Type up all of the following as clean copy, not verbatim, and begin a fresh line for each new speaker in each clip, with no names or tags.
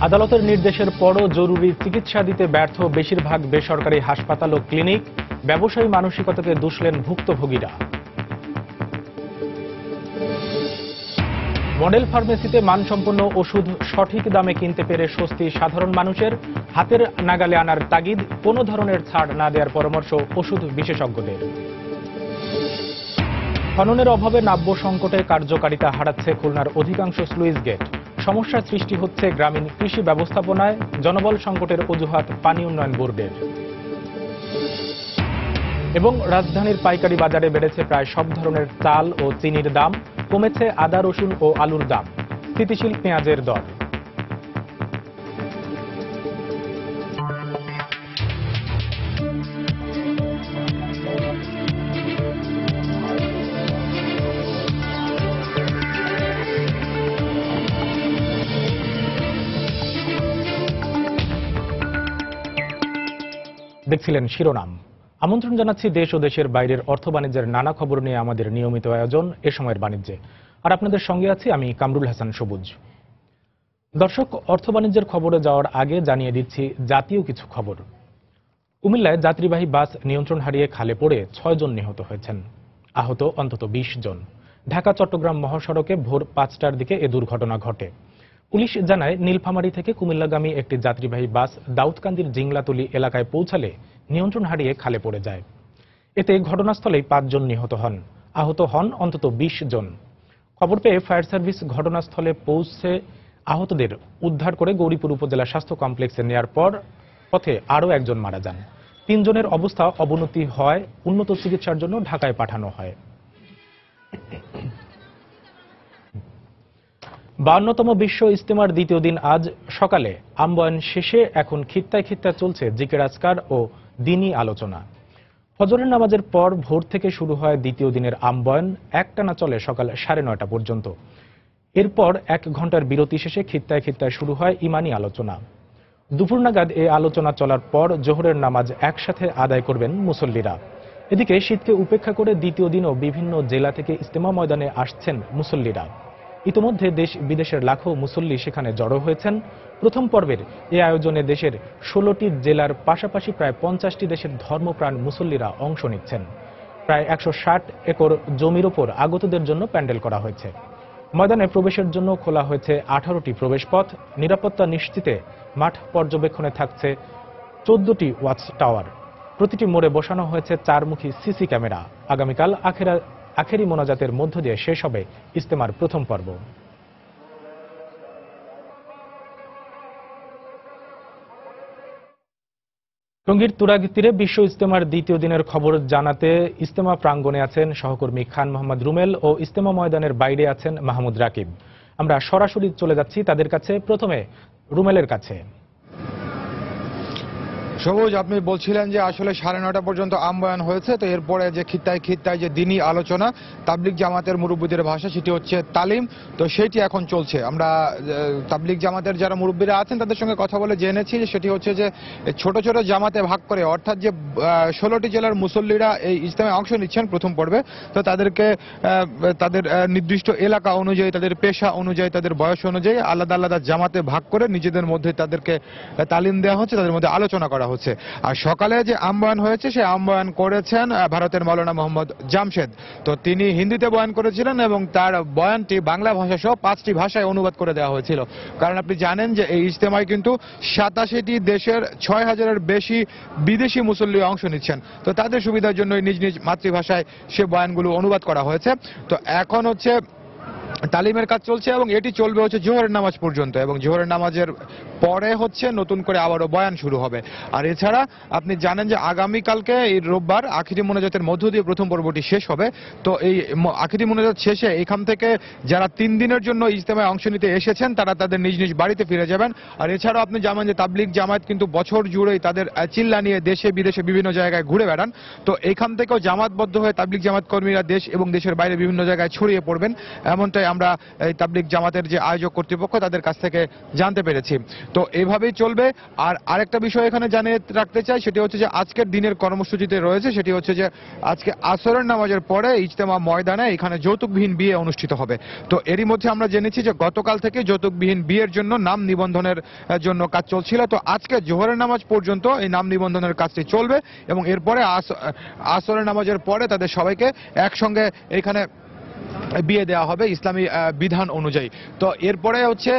আদালতের নির্দেশের পরও জরুরি চিকিৎসা দিতে ব্যর্থ বেশিরভাগ বেসরকারি হাসপাতাল ও ক্লিনিক, ব্যবসায়ী মানসিকতাকে দুষলেন ভুক্তভোগীরা। মডেল ফার্মেসিতে মানসম্পন্ন ওষুধ সঠিক দামে কিনতে পেরে স্বস্তি সাধারণ মানুষের। হাতের নাগালে আনার তাগিদ, কোনো ধরনের ছাড় না দেওয়ার পরামর্শ ওষুধ বিশেষজ্ঞদের। খননের অভাবে নাব্য সংকটে কার্যকারিতা হারাচ্ছে খুলনার অধিকাংশ স্লুইস গেট। সমস্যার সৃষ্টি হচ্ছে গ্রামীণ কৃষি ব্যবস্থাপনায়, জনবল সংকটের অজুহাত পানি উন্নয়ন বোর্ডের। এবং রাজধানীর পাইকারি বাজারে বেড়েছে প্রায় সব ধরনের চাল ও চিনির দাম, কমেছে আদা, রসুন ও আলুর দাম, স্থিতিশীল পেঁয়াজের দর। দেখছিলেন শিরোনাম। আমন্ত্রণ জানাচ্ছি দেশ ও দেশের বাইরের অর্থ বাণিজ্যের নানা খবর নিয়ে আমাদের নিয়মিত আয়োজন এ সময়ের বাণিজ্যে। আর আপনাদের সঙ্গে আছি আমি কামরুল হাসান সবুজ। দর্শক, অর্থ বাণিজ্যের খবরে যাওয়ার আগে জানিয়ে দিচ্ছি জাতীয় কিছু খবর। কুমিল্লায় যাত্রীবাহী বাস নিয়ন্ত্রণ হারিয়ে খালে পড়ে 6 জন নিহত হয়েছেন, আহত অন্তত 20 জন। ঢাকা চট্টগ্রাম মহাসড়কে ভোর 5টার দিকে এ দুর্ঘটনা ঘটে। পুলিশ জানায়, নীলফামারী থেকে কুমিল্লাগামী একটি যাত্রীবাহী বাস দাউদকান্দির জিংলাতলি এলাকায় পৌঁছালে নিয়ন্ত্রণ হারিয়ে খালে পড়ে যায়। এতে ঘটনাস্থলেই 5 জন নিহত হন, আহত হন অন্তত 20 জন। খবর পেয়ে ফায়ার সার্ভিস ঘটনাস্থলে পৌঁছে আহতদের উদ্ধার করে গৌরীপুর উপজেলা স্বাস্থ্য কমপ্লেক্সে নেয়ার পর পথে আরও একজন মারা যান। 3 জনের অবস্থা অবনতি হয় উন্নত চিকিৎসার জন্য ঢাকায় পাঠানো হয়। 52তম বিশ্ব ইজতেমার দ্বিতীয় দিন আজ সকালে আম্বয়ান শেষে এখন খিত্তায় খিত্তায় চলছে জিকির আজকার ও দ্বীনি আলোচনা। ফজরের নামাজের পর ভোর থেকে শুরু হয় দ্বিতীয় দিনের আম্বয়ান, একটানা চলে সকাল 9:30 পর্যন্ত। এরপর 1 ঘন্টার বিরতি শেষে খিত্তায় খিত্তায় শুরু হয় ইমানি আলোচনা। দুপুর নাগাদ এ আলোচনা চলার পর জোহরের নামাজ একসাথে আদায় করবেন মুসল্লিরা। এদিকে শীতকে উপেক্ষা করে দ্বিতীয় দিনও বিভিন্ন জেলা থেকে ইজতেমা ময়দানে আসছেন মুসল্লিরা। ইতোমধ্যে দেশ বিদেশের লাখো মুসল্লি সেখানে জড়ো হয়েছেন। প্রথম পর্বের এ আয়োজনে দেশের 16টি জেলার পাশাপাশি প্রায় 50টি দেশের ধর্মপ্রাণ মুসল্লিরা অংশ নিচ্ছেন। প্রায় 160 একর জমির ওপর আগতদের জন্য প্যান্ডেল করা হয়েছে। ময়দানে প্রবেশের জন্য খোলা হয়েছে 18টি প্রবেশপথ। নিরাপত্তা নিশ্চিতে মাঠ পর্যবেক্ষণে থাকছে 14টি ওয়াচ টাওয়ার। প্রতিটি মোড়ে বসানো হয়েছে 4মুখী সিসি ক্যামেরা। আগামীকাল আখেরি মোনাজাতের মধ্য দিয়ে শেষ হবে ইজতেমার প্রথম পর্ব। টঙ্গীর তুরাগ তীরে বিশ্ব ইজতেমার দ্বিতীয় দিনের খবর জানাতে ইজতেমা প্রাঙ্গণে আছেন সহকর্মী খান মোহাম্মদ রুমেল ও ইজতেমা ময়দানের বাইরে আছেন মাহমুদ রাকিব। আমরা সরাসরি চলে যাচ্ছি তাদের কাছে। প্রথমে রুমেলের কাছে।
সবুজ, আপনি বলছিলেন যে আসলে 9:30 পর্যন্ত আম্বয়ান হয়েছে, তো এরপরে যে খিত্তায় খিত্তায় যে দ্বীনি আলোচনা, তাবলিগ জামাতের মুরব্বীদের ভাষা সেটি হচ্ছে তালিম, তো সেটি এখন চলছে। আমরা তাবলিগ জামাতের যারা মুরব্বীরা আছেন তাদের সঙ্গে কথা বলে জেনেছি যে সেটি হচ্ছে যে ছোট ছোট জামাতে ভাগ করে, অর্থাৎ যে 16টি জেলার মুসল্লিরা এই ইজতেমায় অংশ নিচ্ছেন প্রথম পর্বে, তো তাদেরকে তাদের নির্দিষ্ট এলাকা অনুযায়ী, তাদের পেশা অনুযায়ী, তাদের বয়স অনুযায়ী আলাদা আলাদা জামাতে ভাগ করে নিজেদের মধ্যে তাদেরকে তালিম দেওয়া হচ্ছে, তাদের মধ্যে আলোচনা করা হচ্ছে। আর সকালে যে আম্বয়ান হয়েছে সে আম্বয়ান করেছেন ভারতের মাওলানা মোহাম্মদ জামশেদ। তো তিনি হিন্দিতে বয়ান করেছিলেন এবং তার বয়ানটি বাংলা ভাষা সহ 5টি ভাষায় অনুবাদ করে দেওয়া হয়েছিল। কারণ আপনি জানেন যে এই ইজতেমায় কিন্তু 87টি দেশের 6000-এর বেশি বিদেশি মুসল্লি অংশ নিচ্ছেন, তো তাদের সুবিধার জন্য নিজ নিজ মাতৃভাষায় সে বয়ানগুলো অনুবাদ করা হয়েছে। তো এখন হচ্ছে তালিমের কাজ চলছে এবং এটি চলবে হচ্ছে জোহরের নামাজ পর্যন্ত, এবং জোহরের নামাজের পরে হচ্ছে নতুন করে আবারও বয়ান শুরু হবে। আর এছাড়া আপনি জানেন যে আগামীকালকে এই রোববার আখিরি মোনাজাতের মধ্য দিয়ে প্রথম পর্বটি শেষ হবে। তো এই আখিরি মোনাজাত শেষে এখান থেকে যারা 3 দিনের জন্য ইজতেমায় অংশ নিতে এসেছেন তারা তাদের নিজ নিজ বাড়িতে ফিরে যাবেন। আর এছাড়াও আপনি জানেন যে তাবলিগ জামায়াত কিন্তু বছর জুড়েই তাদের চিল্লা নিয়ে দেশে বিদেশে বিভিন্ন জায়গায় ঘুরে বেড়ান। তো এখান থেকেও জামাতবদ্ধ হয়ে তাবলিগ জামাত কর্মীরা দেশ এবং দেশের বাইরে বিভিন্ন জায়গায় ছড়িয়ে পড়বেন, এমনটাই আমরা এই তাবলিগ জামাতের যে আয়োজক কর্তৃপক্ষ তাদের কাছ থেকে জানতে পেরেছি। তো এইভাবেই চলবে। আর আরেকটা বিষয় এখানে জানিয়ে রাখতে চাই, সেটি হচ্ছে যে আজকের দিনের কর্মসূচিতে রয়েছে, সেটি হচ্ছে যে আজকে আসরের নামাজের পরে ইজতেমা ময়দানে এখানে যৌতুকবিহীন বিয়ে অনুষ্ঠিত হবে। তো এরই মধ্যে আমরা জেনেছি যে গতকাল থেকে যৌতুকবিহীন বিয়ের জন্য নাম নিবন্ধনের জন্য কাজ চলছিল। তো আজকে জোহরের নামাজ পর্যন্ত এই নাম নিবন্ধনের কাজটি চলবে এবং এরপরে আসরের নামাজের পরে তাদের সবাইকে একসঙ্গে এখানে বিয়ে দেওয়া হবে ইসলামী বিধান অনুযায়ী। তো এরপরে হচ্ছে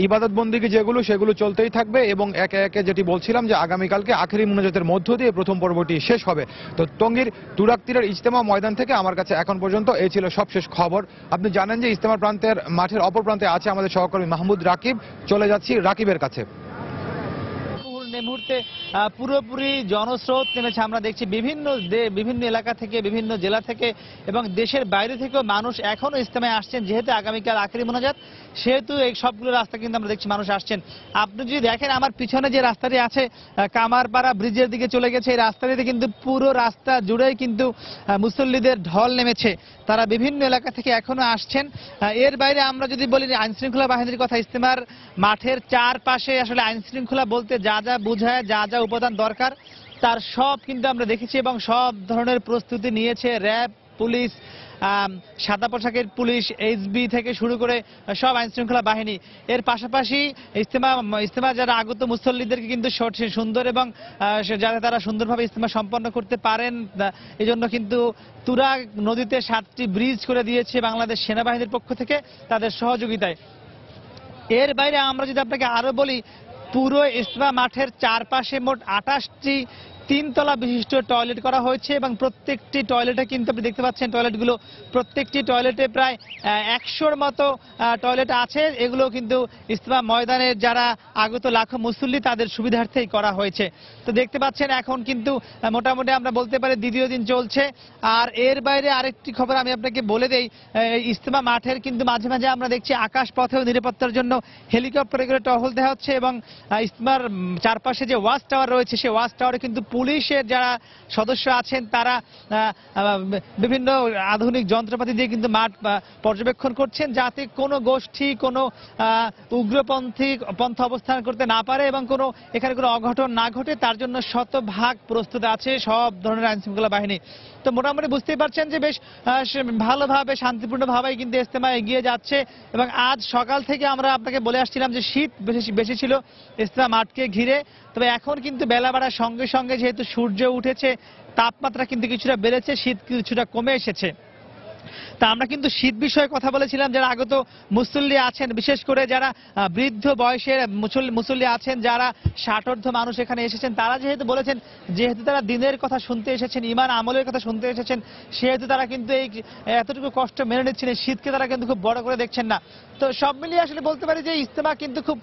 ইবাদত বন্দিগি যেগুলো সেগুলো চলতেই থাকবে এবং একে একে যেটি বলছিলাম যে আগামীকালকে আখেরি মুনাজাতের মধ্য দিয়ে প্রথম পর্বটি শেষ হবে। তো টঙ্গীর তুরাগ তীরের ইজতেমা ময়দান থেকে আমার কাছে এখন পর্যন্ত এই ছিল সবশেষ খবর। আপনি জানেন যে ইজতেমা প্রান্তের মাঠের অপর প্রান্তে আছে আমাদের সহকর্মী মাহমুদ রাকিব। চলে যাচ্ছি রাকিবের কাছে।
এই মুহূর্তে পুরোপুরি জনস্রোত নেমেছে। আমরা দেখছি বিভিন্ন এলাকা থেকে, বিভিন্ন জেলা থেকে এবং দেশের বাইরে থেকেও মানুষ এখনো ইজতেমায় আসছেন। যেহেতু আগামীকাল আখেরি মোনাজাত, সেহেতু এই সবগুলো রাস্তা কিন্তু আমরা দেখছি মানুষ আসছেন। আপনি যদি দেখেন আমার পিছনে যে রাস্তাটি আছে কামারপাড়া ব্রিজের দিকে চলে গেছে, এই রাস্তাটিতে কিন্তু পুরো রাস্তা জুড়েই কিন্তু মুসল্লিদের ঢল নেমেছে। তারা বিভিন্ন এলাকা থেকে এখনো আসছেন। এর বাইরে আমরা যদি বলি আইন শৃঙ্খলা বাহিনীর কথা, ইজতেমার মাঠের চারপাশে আসলে আইন শৃঙ্খলা বলতে যা যা বোঝায়, যা যা উপাদান দরকার তার সব কিন্তু আমরা দেখেছি এবং সব ধরনের প্রস্তুতি নিয়েছে র্যাব, পুলিশ, সাদা পোশাকের পুলিশ, এইচবি থেকে শুরু করে সব আইন শৃঙ্খলা বাহিনী। এর পাশাপাশি ইজতেমা যারা আগত মুসল্লিদেরকে কিন্তু সুন্দর এবং যাতে তারা সুন্দরভাবে ইজতেমা সম্পন্ন করতে পারেন এই জন্য কিন্তু তুরাগ নদীতে 7টি ব্রিজ করে দিয়েছে বাংলাদেশ সেনাবাহিনীর পক্ষ থেকে তাদের সহযোগিতায়। এর বাইরে আমরা যদি আপনাকে আরো বলি, পুরো ইজতেমা মাঠের চারপাশে মোট 28টি 3 তলা বিশিষ্ট টয়লেট করা হয়েছে এবং প্রত্যেকটি টয়লেটে কিন্তু আপনি দেখতে পাচ্ছেন টয়লেটগুলো, প্রত্যেকটি টয়লেটে প্রায় 100-র মতো টয়লেট আছে। এগুলো কিন্তু ইজতেমা ময়দানের যারা আগত লাখো মুসল্লি তাদের সুবিধার্থেই করা হয়েছে। তো দেখতে পাচ্ছেন এখন কিন্তু মোটামুটি আমরা বলতে পারি দ্বিতীয় দিন চলছে। আর এর বাইরে আরেকটি খবর আমি আপনাকে বলে দেই, ইজতেমা মাঠের কিন্তু মাঝে মাঝে আমরা দেখছি আকাশ পথেও নিরাপত্তার জন্য হেলিকপ্টারে করে টহল দেওয়া হচ্ছে এবং ইজতেমার চারপাশে যে ওয়াচ টাওয়ার রয়েছে সেই ওয়াচ টাওয়ারে কিন্তু পুলিশের যারা সদস্য আছেন তারা বিভিন্ন আধুনিক যন্ত্রপাতি দিয়ে কিন্তু মাঠ পর্যবেক্ষণ করছেন, যাতে কোনো গোষ্ঠী কোনো উগ্রপন্থী পন্থা অবস্থান করতে না পারে এবং এখানে কোনো অঘটন না ঘটে, তার জন্য শতভাগ প্রস্তুত আছে সব ধরনের আইন শৃঙ্খলা বাহিনী। তো মোটামুটি বুঝতেই পারছেন যে বেশ ভালোভাবে শান্তিপূর্ণভাবে কিন্তু ইজতেমা এগিয়ে যাচ্ছে এবং আজ সকাল থেকে আমরা আপনাকে বলে আসছিলাম যে শীত বেশি ছিল ইজতেমা মাঠকে ঘিরে। তবে এখন কিন্তু বেলা বাড়ার সঙ্গে সঙ্গে যেহেতু সূর্য উঠেছে, তাপমাত্রা কিন্তু কিছুটা বেড়েছে, শীত কিছুটা কমে এসেছে। তা আমরা কিন্তু শীত বিষয়ে কথা বলেছিলাম, যারা আগত মুসল্লি আছেন, বিশেষ করে যারা বৃদ্ধ বয়সের মুসল্লি আছেন, যারা 60 মানুষ এখানে এসেছেন, তারা যেহেতু বলেছেন যেহেতু তারা দিনের কথা শুনতে এসেছেন, ঈমান আমলের কথা শুনতে এসেছেন, সেহেতু তারা কিন্তু এই এতটুকু কষ্ট মেনে নিচ্ছেন, শীতকে তারা কিন্তু খুব বড় করে দেখছেন না। তো সব মিলিয়ে আসলে বলতে পারি যে ইজতেমা কিন্তু খুব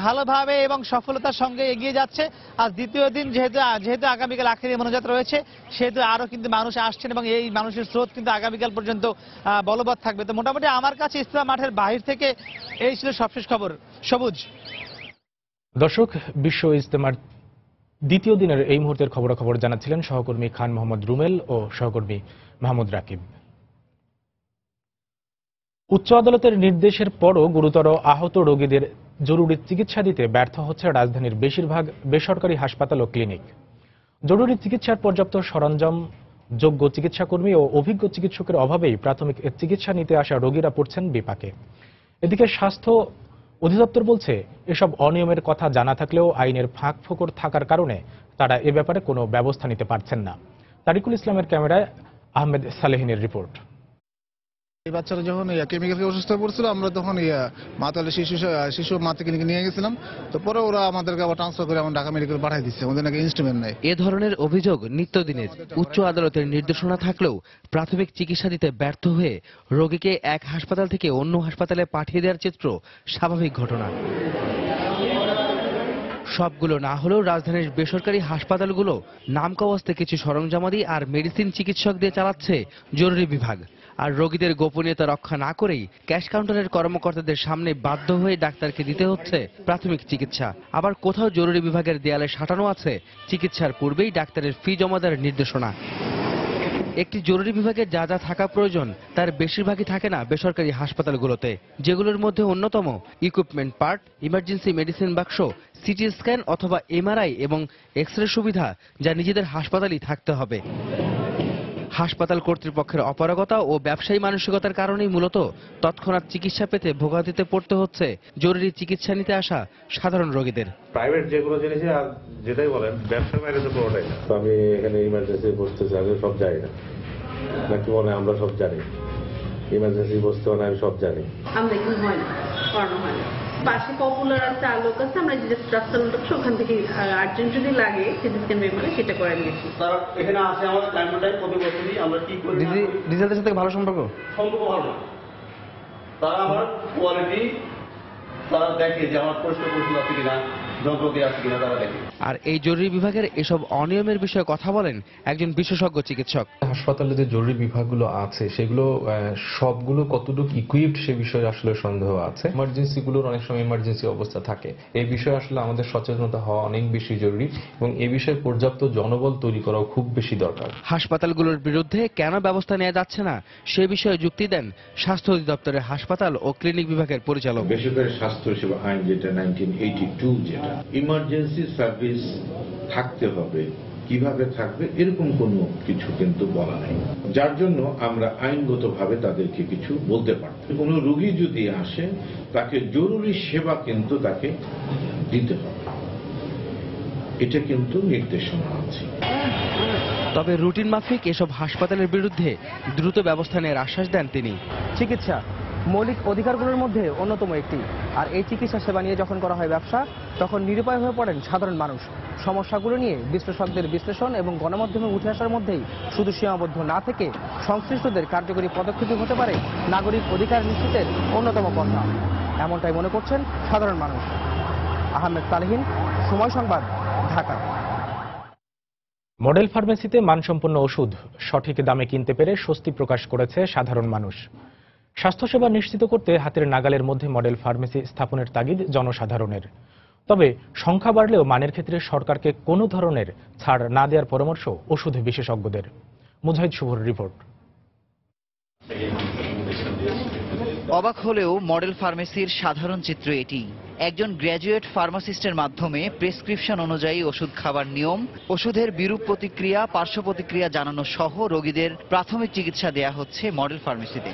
ভালোভাবে এবং সফলতার সঙ্গে এগিয়ে যাচ্ছে। আর দ্বিতীয় দিন যেহেতু আগামীকাল আখেরি মোনাজাত রয়েছে, সেহেতু আরো কিন্তু মানুষ আসছেন এবং এই মানুষের স্রোত কিন্তু আগামীকাল পর্যন্ত বলবৎ থাকবে। তো মোটামুটি আমার কাছে ইজতেমা মাঠের বাহির থেকে এই ছিল সবশেষ খবর। সবুজ।
দর্শক, বিশ্ব ইজতেমার দ্বিতীয় দিনের এই মুহূর্তের খবরাখবর জানাচ্ছিলেন সহকর্মী খান মোহাম্মদ রুমেল ও সহকর্মী মাহমুদ রাকিব। উচ্চ আদালতের নির্দেশের পরও গুরুতর আহত রোগীদের জরুরি চিকিৎসা দিতে ব্যর্থ হচ্ছে রাজধানীর বেশিরভাগ বেসরকারি হাসপাতাল ও ক্লিনিক। জরুরি চিকিৎসার পর্যাপ্ত সরঞ্জাম, যোগ্য চিকিৎসাকর্মী ও অভিজ্ঞ চিকিৎসকের অভাবেই প্রাথমিক চিকিৎসা নিতে আসা রোগীরা পড়ছেন বিপাকে। এদিকে স্বাস্থ্য অধিদপ্তর বলছে এসব অনিয়মের কথা জানা থাকলেও আইনের ফাঁকফোকর থাকার কারণে তারা এ ব্যাপারে কোনো ব্যবস্থা নিতে পারছেন না। তারিকুল ইসলামের ক্যামেরায় আহমেদ সালেহিনের রিপোর্ট।
এই বাচ্চারা যখন কেমিক্যালকে অসুস্থ পড়ছিল, আমরা তখন মাতালে শিশু মাতৃ ক্লিনিকে নিয়ে গেছিলাম। তো পরে ওরা আমাদেরকে আবার ট্রান্সফার করে ঢাকা মেডিকেল পাঠিয়ে দিচ্ছে, ওদের নাকি ইনস্ট্রুমেন্ট নাই।
এ ধরনের অভিযোগ নিত্যদিনের। উচ্চ আদালতের নির্দেশনা থাকলেও প্রাথমিক চিকিৎসা দিতে ব্যর্থ হয়ে রোগীকে এক হাসপাতাল থেকে অন্য হাসপাতালে পাঠিয়ে দেওয়ার চিত্র স্বাভাবিক ঘটনা। সবগুলো না হলেও রাজধানীর বেসরকারি হাসপাতালগুলো নামকাওয়াস্তে কিছু সরঞ্জামাদি আর মেডিসিন চিকিৎসক দিয়ে চালাচ্ছে জরুরি বিভাগ। আর রোগীদের গোপনীয়তা রক্ষা না করেই ক্যাশ কাউন্টারের কর্মকর্তাদের সামনে বাধ্য হয়ে ডাক্তারকে দিতে হচ্ছে প্রাথমিক চিকিৎসা। আবার কোথাও জরুরি বিভাগের দেয়ালে সাঁটানো আছে চিকিৎসার পূর্বেই ডাক্তারের ফি জমা দেওয়ার নির্দেশনা। একটি জরুরি বিভাগে যা যা থাকা প্রয়োজন তার বেশিরভাগই থাকে না বেসরকারি হাসপাতালগুলোতে, যেগুলোর মধ্যে অন্যতম ইকুইপমেন্ট পার্ট, ইমার্জেন্সি মেডিসিন বাক্স, সিটি স্ক্যান অথবা এমআরআই এবং এক্স রে সুবিধা, যা নিজেদের হাসপাতালেই থাকতে হবে। হাসপাতাল কর্তৃপক্ষের অপারগতা ও ব্যবসায়ী মানসিকতার কারণেই মূলত তৎক্ষণাৎ চিকিৎসা পেতে ভোগান্তিতে পড়তে হচ্ছে জরুরি চিকিৎসা নিতে আসা সাধারণ রোগীদের।
প্রাইভেট যে কোনো জিনিসে আর যেটাই বলেন ব্যবসার বাইরে তো কোনোটাই না। তো আমি এখানে ইমার্জেন্সি বসতেছি, আমি সব জানি না নাকি মনে হয় আমরা সব জানি ইমার্জেন্সি বসতে মানে আমি সব জানি।
আমরা এখানে হয় না, করানো হয় না। পাশে পপুলার আছে, আলোক আছে, আমরা যে রাস্তাটা ওখান থেকে আর্জেন্ট যদি লাগে সিটি স্ক্যান বের করে সেটা করে নিয়েছি।
তারা এখানে আসে আমাদের টাইম টু টাইম প্রতি বছরই আমরা কি করি।
ডিজিটালদের সাথে ভালো সম্পর্ক
ভালো। তারা আমার কোয়ালিটি তারা দেখে যে আমার পরিষ্কার পরিচ্ছন্ন আছে কিনা, যন্ত্রপাতি আছে কিনা তারা দেখে।
আর এই জরুরি বিভাগের এসব অনিয়মের বিষয়ে কথা বলেন একজন বিশেষজ্ঞ চিকিৎসক।
হাসপাতালে যে জরুরি বিভাগগুলো আছে সেগুলো সবগুলো কতটুকু ইকুইপড সে বিষয়ে আসলে সন্দেহ আছে। ইমার্জেন্সি গুলোর অনেক সময় ইমার্জেন্সি অবস্থা থাকে, এই বিষয়ে আসলে আমাদের সচেতনতা হওয়া অনেক বেশি জরুরি এবং এই বিষয়ে পর্যাপ্ত জনবল তৈরি করাও খুব বেশি দরকার।
হাসপাতালগুলোর বিরুদ্ধে কেন ব্যবস্থা নেওয়া যাচ্ছে না সে বিষয়ে যুক্তি দেন স্বাস্থ্য অধিদপ্তরের হাসপাতাল ও ক্লিনিক বিভাগের পরিচালক।
বেসরকারি স্বাস্থ্য সেবা আইন যেটা 1982 যেটা ইমার্জেন্সি সার্ভিস থাকতে হবে, কিভাবে থাকবে এরকম কোনো কিছু কিন্তু বলা নেই, যার জন্য আমরা আইনগতভাবে তাদেরকে কিছু বলতে পারব। কোনো রোগী যদি আসে তাকে জরুরি সেবা কিন্তু তাকে দিতে হবে, এটা কিন্তু নির্দেশনা আছে।
তবে রুটিন মাফিক এসব হাসপাতালের বিরুদ্ধে দ্রুত ব্যবস্থা নেওয়ার আশ্বাস দেন তিনি।
চিকিৎসা মৌলিক অধিকারগুলোর মধ্যে অন্যতম একটি, আর এই চিকিৎসা সেবা নিয়ে যখন করা হয় ব্যবসা, তখন নিরুপায় হয়ে পড়েন সাধারণ মানুষ। সমস্যাগুলো নিয়ে বিশ্লেষকদের বিশ্লেষণ এবং গণমাধ্যমে উঠে আসার মধ্যেই শুধু সীমাবদ্ধ না থেকে সংশ্লিষ্টদের কার্যকরী পদক্ষেপ হতে পারে নাগরিক অধিকার নিশ্চিতের অন্যতম পন্থা, এমনটাই মনে করছেন সাধারণ মানুষ। আহমেদ সালেহীন, সময় সংবাদ, ঢাকা।
মডেল ফার্মেসিতে মানসম্পন্ন ওষুধ সঠিক দামে কিনতে পেরে স্বস্তি প্রকাশ করেছে সাধারণ মানুষ। স্বাস্থ্যসেবা নিশ্চিত করতে হাতের নাগালের মধ্যে মডেল ফার্মেসি স্থাপনের তাগিদ জনসাধারণের। তবে সংখ্যা বাড়লেও মানের ক্ষেত্রে সরকারকে কোনো ধরনের ছাড় না দেওয়ার পরামর্শ ওষুধ বিশেষজ্ঞদের। মুজাহিদ শুভর রিপোর্ট।
অবাক হলেও মডেল ফার্মেসির সাধারণ চিত্র এটি। একজন গ্র্যাজুয়েট ফার্মাসিস্টের মাধ্যমে প্রেসক্রিপশন অনুযায়ী ওষুধ খাবার নিয়ম, ওষুধের বিরূপ প্রতিক্রিয়া, পার্শ্ব প্রতিক্রিয়া জানানো সহ রোগীদের প্রাথমিক চিকিৎসা দেয়া হচ্ছে মডেল ফার্মেসিতে।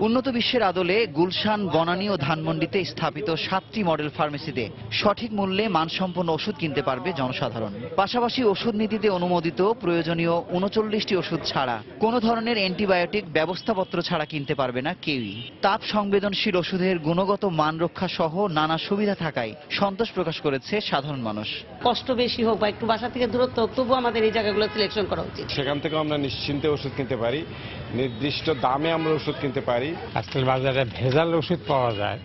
উন্নত বিশ্বের আদলে গুলশান, বনানী ও ধানমন্ডিতে স্থাপিত 7টি মডেল ফার্মেসিতে সঠিক মূল্যে মানসম্পন্ন ওষুধ কিনতে পারবে জনসাধারণ। পাশাপাশি ওষুধ নীতিতে অনুমোদিত প্রয়োজনীয় 39টি ওষুধ ছাড়া কোনো ধরনের অ্যান্টিবায়োটিক ব্যবস্থাপত্র ছাড়া কিনতে পারবে না কেউই। তাপ সংবেদনশীল ওষুধের গুণগত মান রক্ষা সহ নানা সুবিধা থাকায় সন্তোষ প্রকাশ করেছে সাধারণ মানুষ।
কষ্ট বেশি হোক বা একটু বাসা থেকে দূরত্ব হোক, তবু আমাদের এই জায়গাগুলো সিলেকশন করা উচিত।
সেখান থেকে আমরা নিশ্চিন্তে ওষুধ কিনতে পারি, নির্দিষ্ট দামে আমরা ওষুধ কিনতে পারি।
আজকাল বাজারে ভেজাল ওষুধ পাওয়া যায়,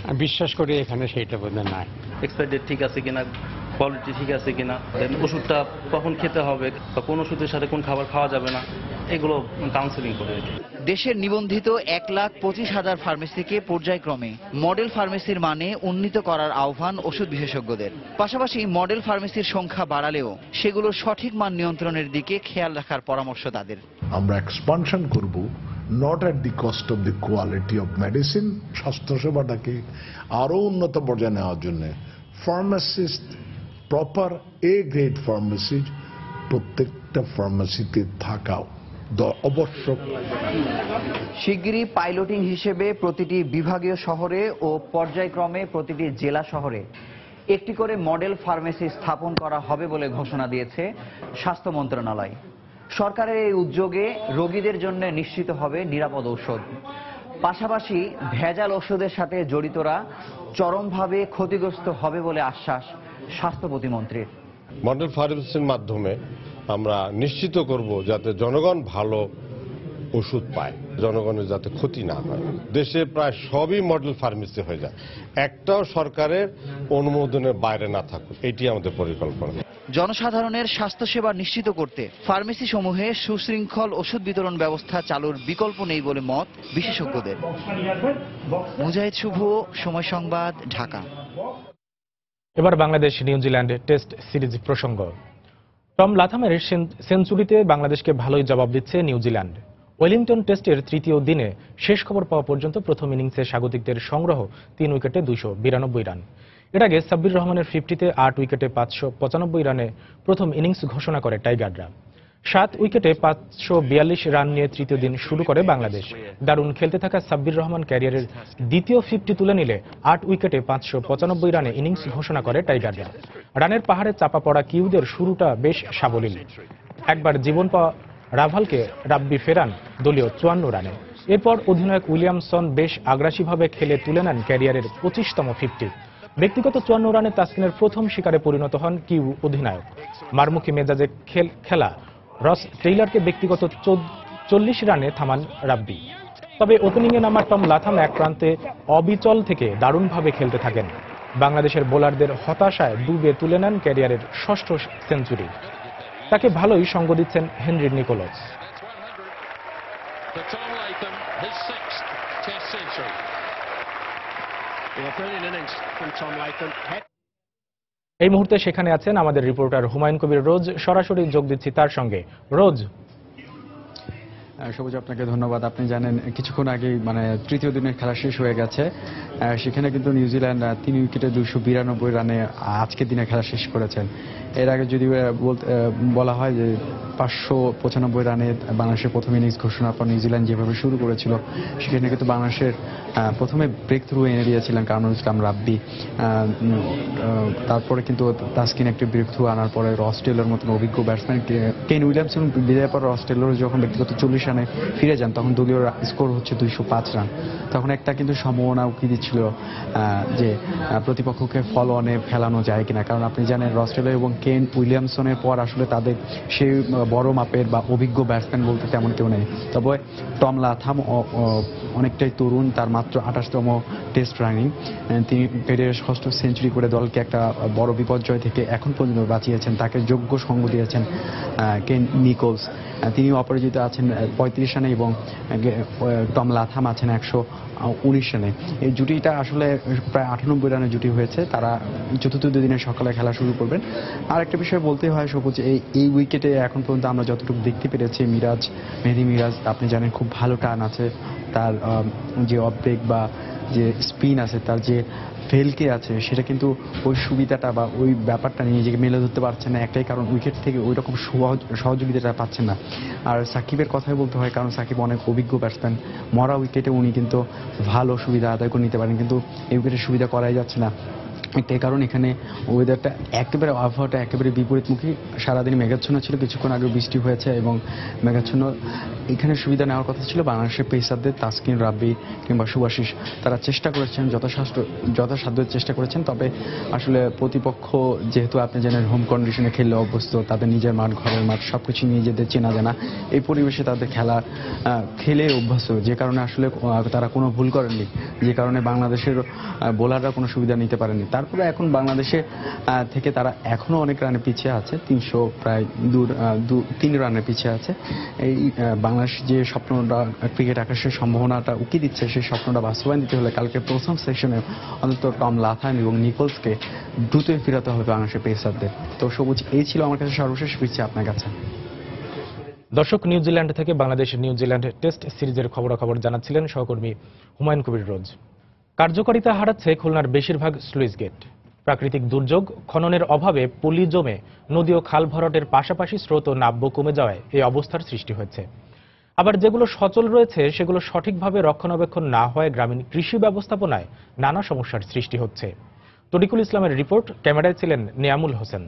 আমি বিশ্বাস করি এখানে সেইটা বোধহয় নাই।
এক্সপায়ার ডেট ঠিক আছে কিনা, কোয়ালিটি ঠিক আছে কিনা, ওষুধটা কখন খেতে হবে বা কোন ওষুধের সাথে কোন খাবার খাওয়া যাবে না, এগুলো কাউন্সেলিং করে।
দেশের নিবন্ধিত 1,25,000 ফার্মেসিকে পর্যায়ক্রমে মডেল ফার্মেসির মানে উন্নীত করার আহ্বান ওষুধ বিশেষজ্ঞদের। পাশাপাশি মডেল ফার্মেসির সংখ্যা বাড়ালেও সেগুলোর সঠিক মান নিয়ন্ত্রণের দিকে খেয়াল রাখার পরামর্শ তাদের।
আমরা এক্সপানশন করব, not at the cost of the quality of medicine. স্বাস্থ্যসেবাটাকে আরো উন্নত পর্যায়ে নেওয়ার জন্য pharmacist, proper A grade pharmacy প্রত্যেকটা ফার্মাসিতে থাকাও আবশ্যক।
শিগগিরই পাইলটিং হিসেবে প্রতিটি বিভাগীয় শহরে ও পর্যায়ক্রমে প্রতিটি জেলা শহরে একটি করে মডেল ফার্মেসি স্থাপন করা হবে বলে ঘোষণা দিয়েছে স্বাস্থ্য মন্ত্রণালয়। সরকারের এই উদ্যোগে রোগীদের জন্য নিশ্চিত হবে নিরাপদ ঔষধ। পাশাপাশি ভেজাল ওষুধের সাথে জড়িতরা চরমভাবে ক্ষতিগ্রস্ত হবে বলে আশ্বাস স্বাস্থ্য প্রতিমন্ত্রীর।
মডেল ফার্মেসির মাধ্যমে আমরা নিশ্চিত করব যাতে জনগণ ভালো ওষুধ পায়, জনগণের যাতে ক্ষতি না হয়। দেশে প্রায় সবই মডেল ফার্মেসি হয়ে যায়, একটাও সরকারের অনুমোদনের বাইরে না থাকুক, এটি আমাদের পরিকল্পনা।
জনসাধারণের স্বাস্থ্যসেবা নিশ্চিত করতে ফার্মেসি সমূহে সুশৃঙ্খল ওষুধ বিতরণ ব্যবস্থা চালুর বিকল্প নেই বলে মত বিশেষজ্ঞদের। মুজাহিদ শুভ, সময় সংবাদ, ঢাকা।
এবার বাংলাদেশ নিউজিল্যান্ড টেস্ট সিরিজ প্রসঙ্গ। টম লাথামের সেঞ্চুরিতে বাংলাদেশকে ভালোই জবাব দিচ্ছে নিউজিল্যান্ড। ওয়েলিংটন টেস্টের তৃতীয় দিনে শেষ খবর পাওয়া পর্যন্ত প্রথম ইনিংসে স্বাগতিকদের সংগ্রহ 3 উইকেটে 292 রান। এর আগে সাব্বির রহমানের 50-তে 8 উইকেটে 595 রানে প্রথম ইনিংস ঘোষণা করে টাইগাররা। 7 উইকেটে 542 রান নিয়ে তৃতীয় দিন শুরু করে বাংলাদেশ। দারুণ খেলতে থাকা সাব্বির রহমান ক্যারিয়ারের দ্বিতীয় 50 তুলে নিলে 8 উইকেটে 595 রানে ইনিংস ঘোষণা করে টাইগাররা। রানের পাহাড়ে চাপা পড়া কিউদের শুরুটা বেশ সাবলীল। একবার জীবন পাওয়া রাভালকে রাব্বি ফেরান দলীয় 54 রানে। এরপর অধিনায়ক উইলিয়ামসন বেশ আগ্রাসীভাবে খেলে তুলে নেন ক্যারিয়ারের 25তম 50। ব্যক্তিগত 54 রানে তাসকিনের প্রথম শিকারে পরিণত হন কিউ অধিনায়ক। মারমুখী মেজাজে খেলা রস টেইলরকে ব্যক্তিগত 40 রানে থামান রাব্বি। তবে ওপেনিংয়ে নামা টম লাথাম এক প্রান্তে অবিচল থেকে দারুণভাবে খেলতে থাকেন। বাংলাদেশের বোলারদের হতাশায় ডুবে তুলে নেন ক্যারিয়ারের 6ষ্ঠ সেঞ্চুরি। তাকে ভালোই সঙ্গ দিচ্ছেন হেনরি নিকোলস। এই মুহূর্তে সেখানে আছেন আমাদের রিপোর্টার হুমায়ুন কবির রোজ। সরাসরি যোগ দিচ্ছি তার সঙ্গে। রোজ,
সবুজ, আপনাকে ধন্যবাদ। আপনি জানেন কিছুক্ষণ আগেই তৃতীয় দিনের খেলা শেষ হয়ে গেছে। সেখানে কিন্তু নিউজিল্যান্ড 3 উইকেটে 292 রানে আজকের দিনে খেলা শেষ করেছেন। এর আগে যদি বলা হয় যে 595 রানে বাংলাদেশের প্রথম ইনিংস ঘোষণার পর নিউজিল্যান্ড যেভাবে শুরু করেছিল, সেখানে কিন্তু বাংলাদেশের প্রথমে ব্রেক থ্রু এনে দিয়েছিলেন কামরুল ইসলাম রাব্বি। তারপরে কিন্তু তাসকিন একটি ব্রেক থ্রু আনার পরে রস টেলর মতন অভিজ্ঞ ব্যাটসম্যান কেন উইলিয়ামসন বিদায়ের পর রস টেলর যখন ব্যক্তিগত 40 রানে ফিরে যান, তখন দলীয় স্কোর হচ্ছে 205 রান। তখন একটা কিন্তু সম্ভাবনা উকি দিচ্ছিল যে প্রতিপক্ষকে ফলো অনে ফেলানো যায় কিনা, কারণ আপনি জানেন রস টেলর এবং কেন উইলিয়ামসনের পর আসলে তাদের সেই বড় মাপের বা অভিজ্ঞ ব্যাটসম্যান বলতে তেমন কেউ নেই। তবে টম লাথাম অনেকটাই তরুণ, তার মাত্র 28তম টেস্ট রানিং। তিনি ক্যারিয়ারের 6ষ্ঠ সেঞ্চুরি করে দলকে একটা বড় বিপর্যয় থেকে এখন পর্যন্ত বাঁচিয়েছেন। তাকে যোগ্য সঙ্গ দিয়েছেন কেন নিকোলস। তিনি অপরাজিত আছেন 35 রানে এবং টম লাথাম আছেন 119 রানে। এই জুটিটা আসলে প্রায় 98 রানের জুটি হয়েছে। তারা চতুর্থ দিনের সকালে খেলা শুরু করবেন। আর একটা বিষয় বলতে হয় সবুজ, এই উইকেটে এখন পর্যন্ত আমরা যতটুকু দেখতে পেরেছি মেহেদী মিরাজ, আপনি জানেন খুব ভালো টার্ন আছে তার, যে অফ ব্রেক বা যে স্পিন আছে, তার যে ফেলকে আছে, সেটা কিন্তু ওই সুবিধাটা বা ওই ব্যাপারটা নিয়ে নিজেকে মেলে ধরতে পারছে না। একটাই কারণ, উইকেট থেকে ওই রকম সহযোগিতাটা পাচ্ছেন না। আর সাকিবের কথাই বলতে হয়, কারণ সাকিব অনেক অভিজ্ঞ ব্যাটসম্যান। মরা উইকেটে উনি কিন্তু ভালো সুবিধা আদায় করে নিতে পারেন, কিন্তু এই উইকেটে সুবিধা করাই যাচ্ছে না। একটাই কারণ, এখানে ওয়েদারটা একেবারে, আবহাওয়াটা একেবারে বিপরীতমুখী। সারাদিন মেঘাচ্ছন্ন ছিল, কিছুক্ষণ আগে বৃষ্টি হয়েছে এবং মেঘাচ্ছন্ন। এখানে সুবিধা নেওয়ার কথা ছিল বাংলাদেশের পেসারদের, তাসকিন, রাব্বি কিংবা সুভাশিস। তারা চেষ্টা করেছেন, যথাসাধ্য চেষ্টা করেছেন। তবে আসলে প্রতিপক্ষ যেহেতু আপনি জানেন হোম কন্ডিশনে খেললে অভ্যস্ত, তাদের নিজের মাঠ, ঘরের মাঠ সবকিছু নিজেদের চেনা জানা, এই পরিবেশে তাদের খেলে অভ্যস্ত, যে কারণে আসলে তারা কোনো ভুল করেননি, যে কারণে বাংলাদেশের বোলাররা কোনো সুবিধা নিতে পারেননি। তারপরে এখন বাংলাদেশে থেকে তারা এখনো অনেক রানে পিছিয়ে আছে, 3 রানের পিছিয়ে আছে। এই বাংলাদেশ যে স্বপ্নটা ক্রিকেট আকাশের সম্ভাবনাটা উকি দিচ্ছে, সেই স্বপ্নটা বাস্তবায়ন দিতে হলে কালকে প্রথম সেশনে অন্তত টম লাথাম এবং নিকোলসকে দ্রুতই ফিরাতে হবে বাংলাদেশের পেসারদের। তো সবুজ, এই ছিল আমার কাছে সর্বশেষ, ফিরছি আপনার কাছে।
দর্শক, নিউজিল্যান্ড থেকে বাংলাদেশ নিউজিল্যান্ড টেস্ট সিরিজের খবরাখবর জানাচ্ছিলেন সহকর্মী হুমায়ুন কবির রোজ। কার্যকারিতা হারাচ্ছে খুলনার বেশিরভাগ স্লুইস গেট। প্রাকৃতিক দুর্যোগ, খননের অভাবে পলি জমে নদী ও খাল ভরাটের পাশাপাশি স্রোত ও নাব্য কমে যাওয়ায় এই অবস্থার সৃষ্টি হয়েছে। আবার যেগুলো সচল রয়েছে সেগুলো সঠিকভাবে রক্ষণাবেক্ষণ না হওয়ায় গ্রামীণ কৃষি ব্যবস্থাপনায় নানা সমস্যার সৃষ্টি হচ্ছে। তরিকুল ইসলামের রিপোর্ট, ক্যামেরায় ছিলেন নিয়ামুল হোসেন।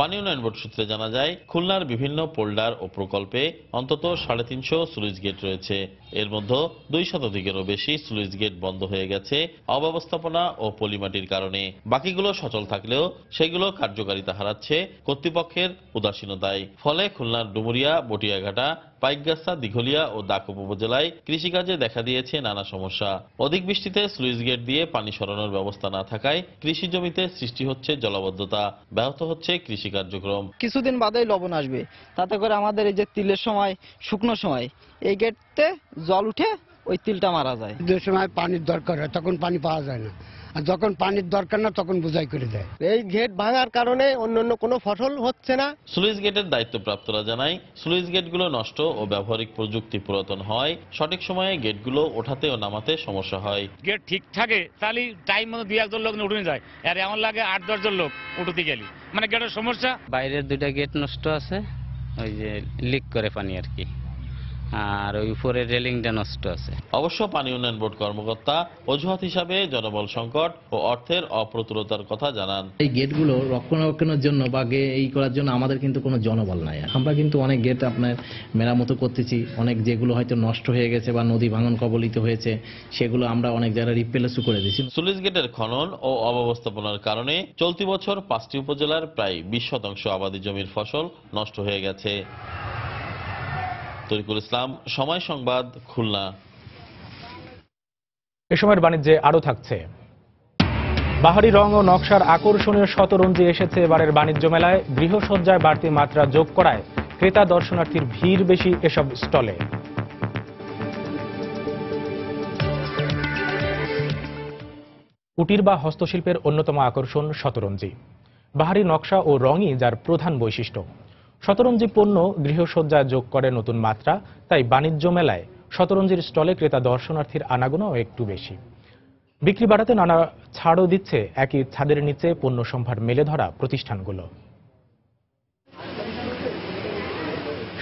পানি উন্নয়ন বোর্ড সূত্রে জানা যায়, খুলনার বিভিন্ন পোল্ডার ও প্রকল্পে অন্তত 350 স্লুইস গেট রয়েছে। এর মধ্যে 2 শতাধিকেরও বেশি স্লুইস গেট বন্ধ হয়ে গেছে অব্যবস্থাপনা ও পলিমাটির কারণে। বাকিগুলো সচল থাকলেও সেগুলো কার্যকারিতা হারাচ্ছে কর্তৃপক্ষের উদাসীনতায়। ফলে খুলনার ডুমুরিয়া, বটিয়াঘাটা, পাইকগাছা, দিঘলিয়া ও দাকুপ উপজেলায় কৃষিকাজে দেখা দিয়েছে নানা সমস্যা। অধিক বৃষ্টিতে স্লুইস গেট দিয়ে পানি সরানোর ব্যবস্থা না থাকায় কৃষি জমিতে সৃষ্টি হচ্ছে জলাবদ্ধতা, ব্যাহত হচ্ছে কৃষি কার্যক্রম।
কিছুদিন বাদেই লবণ আসবে, তাতে করে আমাদের এই যে তিলের সময়, শুকনো সময় এই গেটতে জল উঠে ওই তিলটা মারা যায়।
যে সময় পানির দরকার হয় তখন পানি পাওয়া যায় না, আর যখন পানির দরকার না তখন বোঝাই করে দেয়।
এই গেট ভাঙার কারণে অন্যান্য কোনো ফসল হচ্ছে না।
স্লুইস গেটের দায়িত্বপ্রাপ্তরা জানায়, স্লুইস গেটগুলো নষ্ট ও ব্যবহারিক প্রযুক্তি পুরাতন হয়, সঠিক সময়ে গেটগুলো ওঠাতে ও নামাতে সমস্যা হয়।
গেট ঠিক থাকে তাহলে টাইম মতো 2-1 লোক উঠে যায়, আর এমন লাগে 8-10 জন লোক উঠতে গেলে মানে গেটের সমস্যা।
বাইরের 2টা গেট নষ্ট আছে, ওই যে লিক করে পানি আর কি, আর ওই উপরের রেলিংটা নষ্ট আছে।
অবশ্য পানি উন্নয়ন বোর্ড কর্মকর্তা অজুহাত হিসাবে জনবল সংকট ও অর্থের অপ্রতুলতার কথা জানান।
এই গেটগুলো রক্ষণাবেক্ষণের জন্য বা এই করার জন্য আমাদের কিন্তু কোনো জনবল নাই। আমরা কিন্তু অনেক গেট আপনার মেরামত করতেছি, অনেক যেগুলো হয়তো নষ্ট হয়ে গেছে বা নদী ভাঙন কবলিত হয়েছে সেগুলো আমরা অনেক জায়গায় রিপ্লেসও করে দিয়েছি।
স্লুইস গেটের খনন ও অব্যবস্থাপনার কারণে চলতি বছর 5টি উপজেলার প্রায় 20% আবাদি জমির ফসল নষ্ট হয়ে গেছে। তরিকুল ইসলাম, সময় সংবাদ, খুলনা।
এ সময়ের বাণিজ্যে আরো থাকছে, বাহারি রং ও নকশার আকর্ষণীয় শতরঞ্জি এসেছে এবারের বাণিজ্য মেলায়। গৃহসজ্জায় বাড়তি মাত্রা যোগ করায় ক্রেতা দর্শনার্থীর ভিড় বেশি এসব স্টলে। কুটির বা হস্তশিল্পের অন্যতম আকর্ষণ শতরঞ্জি। বাহারি নকশা ও রঙই যার প্রধান বৈশিষ্ট্য। শতরঞ্জি পণ্য গৃহসজ্জায় যোগ করে নতুন মাত্রা, তাই বাণিজ্য মেলায় শতরঞ্জির স্টলে ক্রেতা দর্শনার্থীর আনাগোনাও একটু বেশি। বিক্রি বাড়াতে নানা ছাড়ও দিচ্ছে একই ছাদের নিচে পণ্য সম্ভার মেলে ধরা প্রতিষ্ঠানগুলো।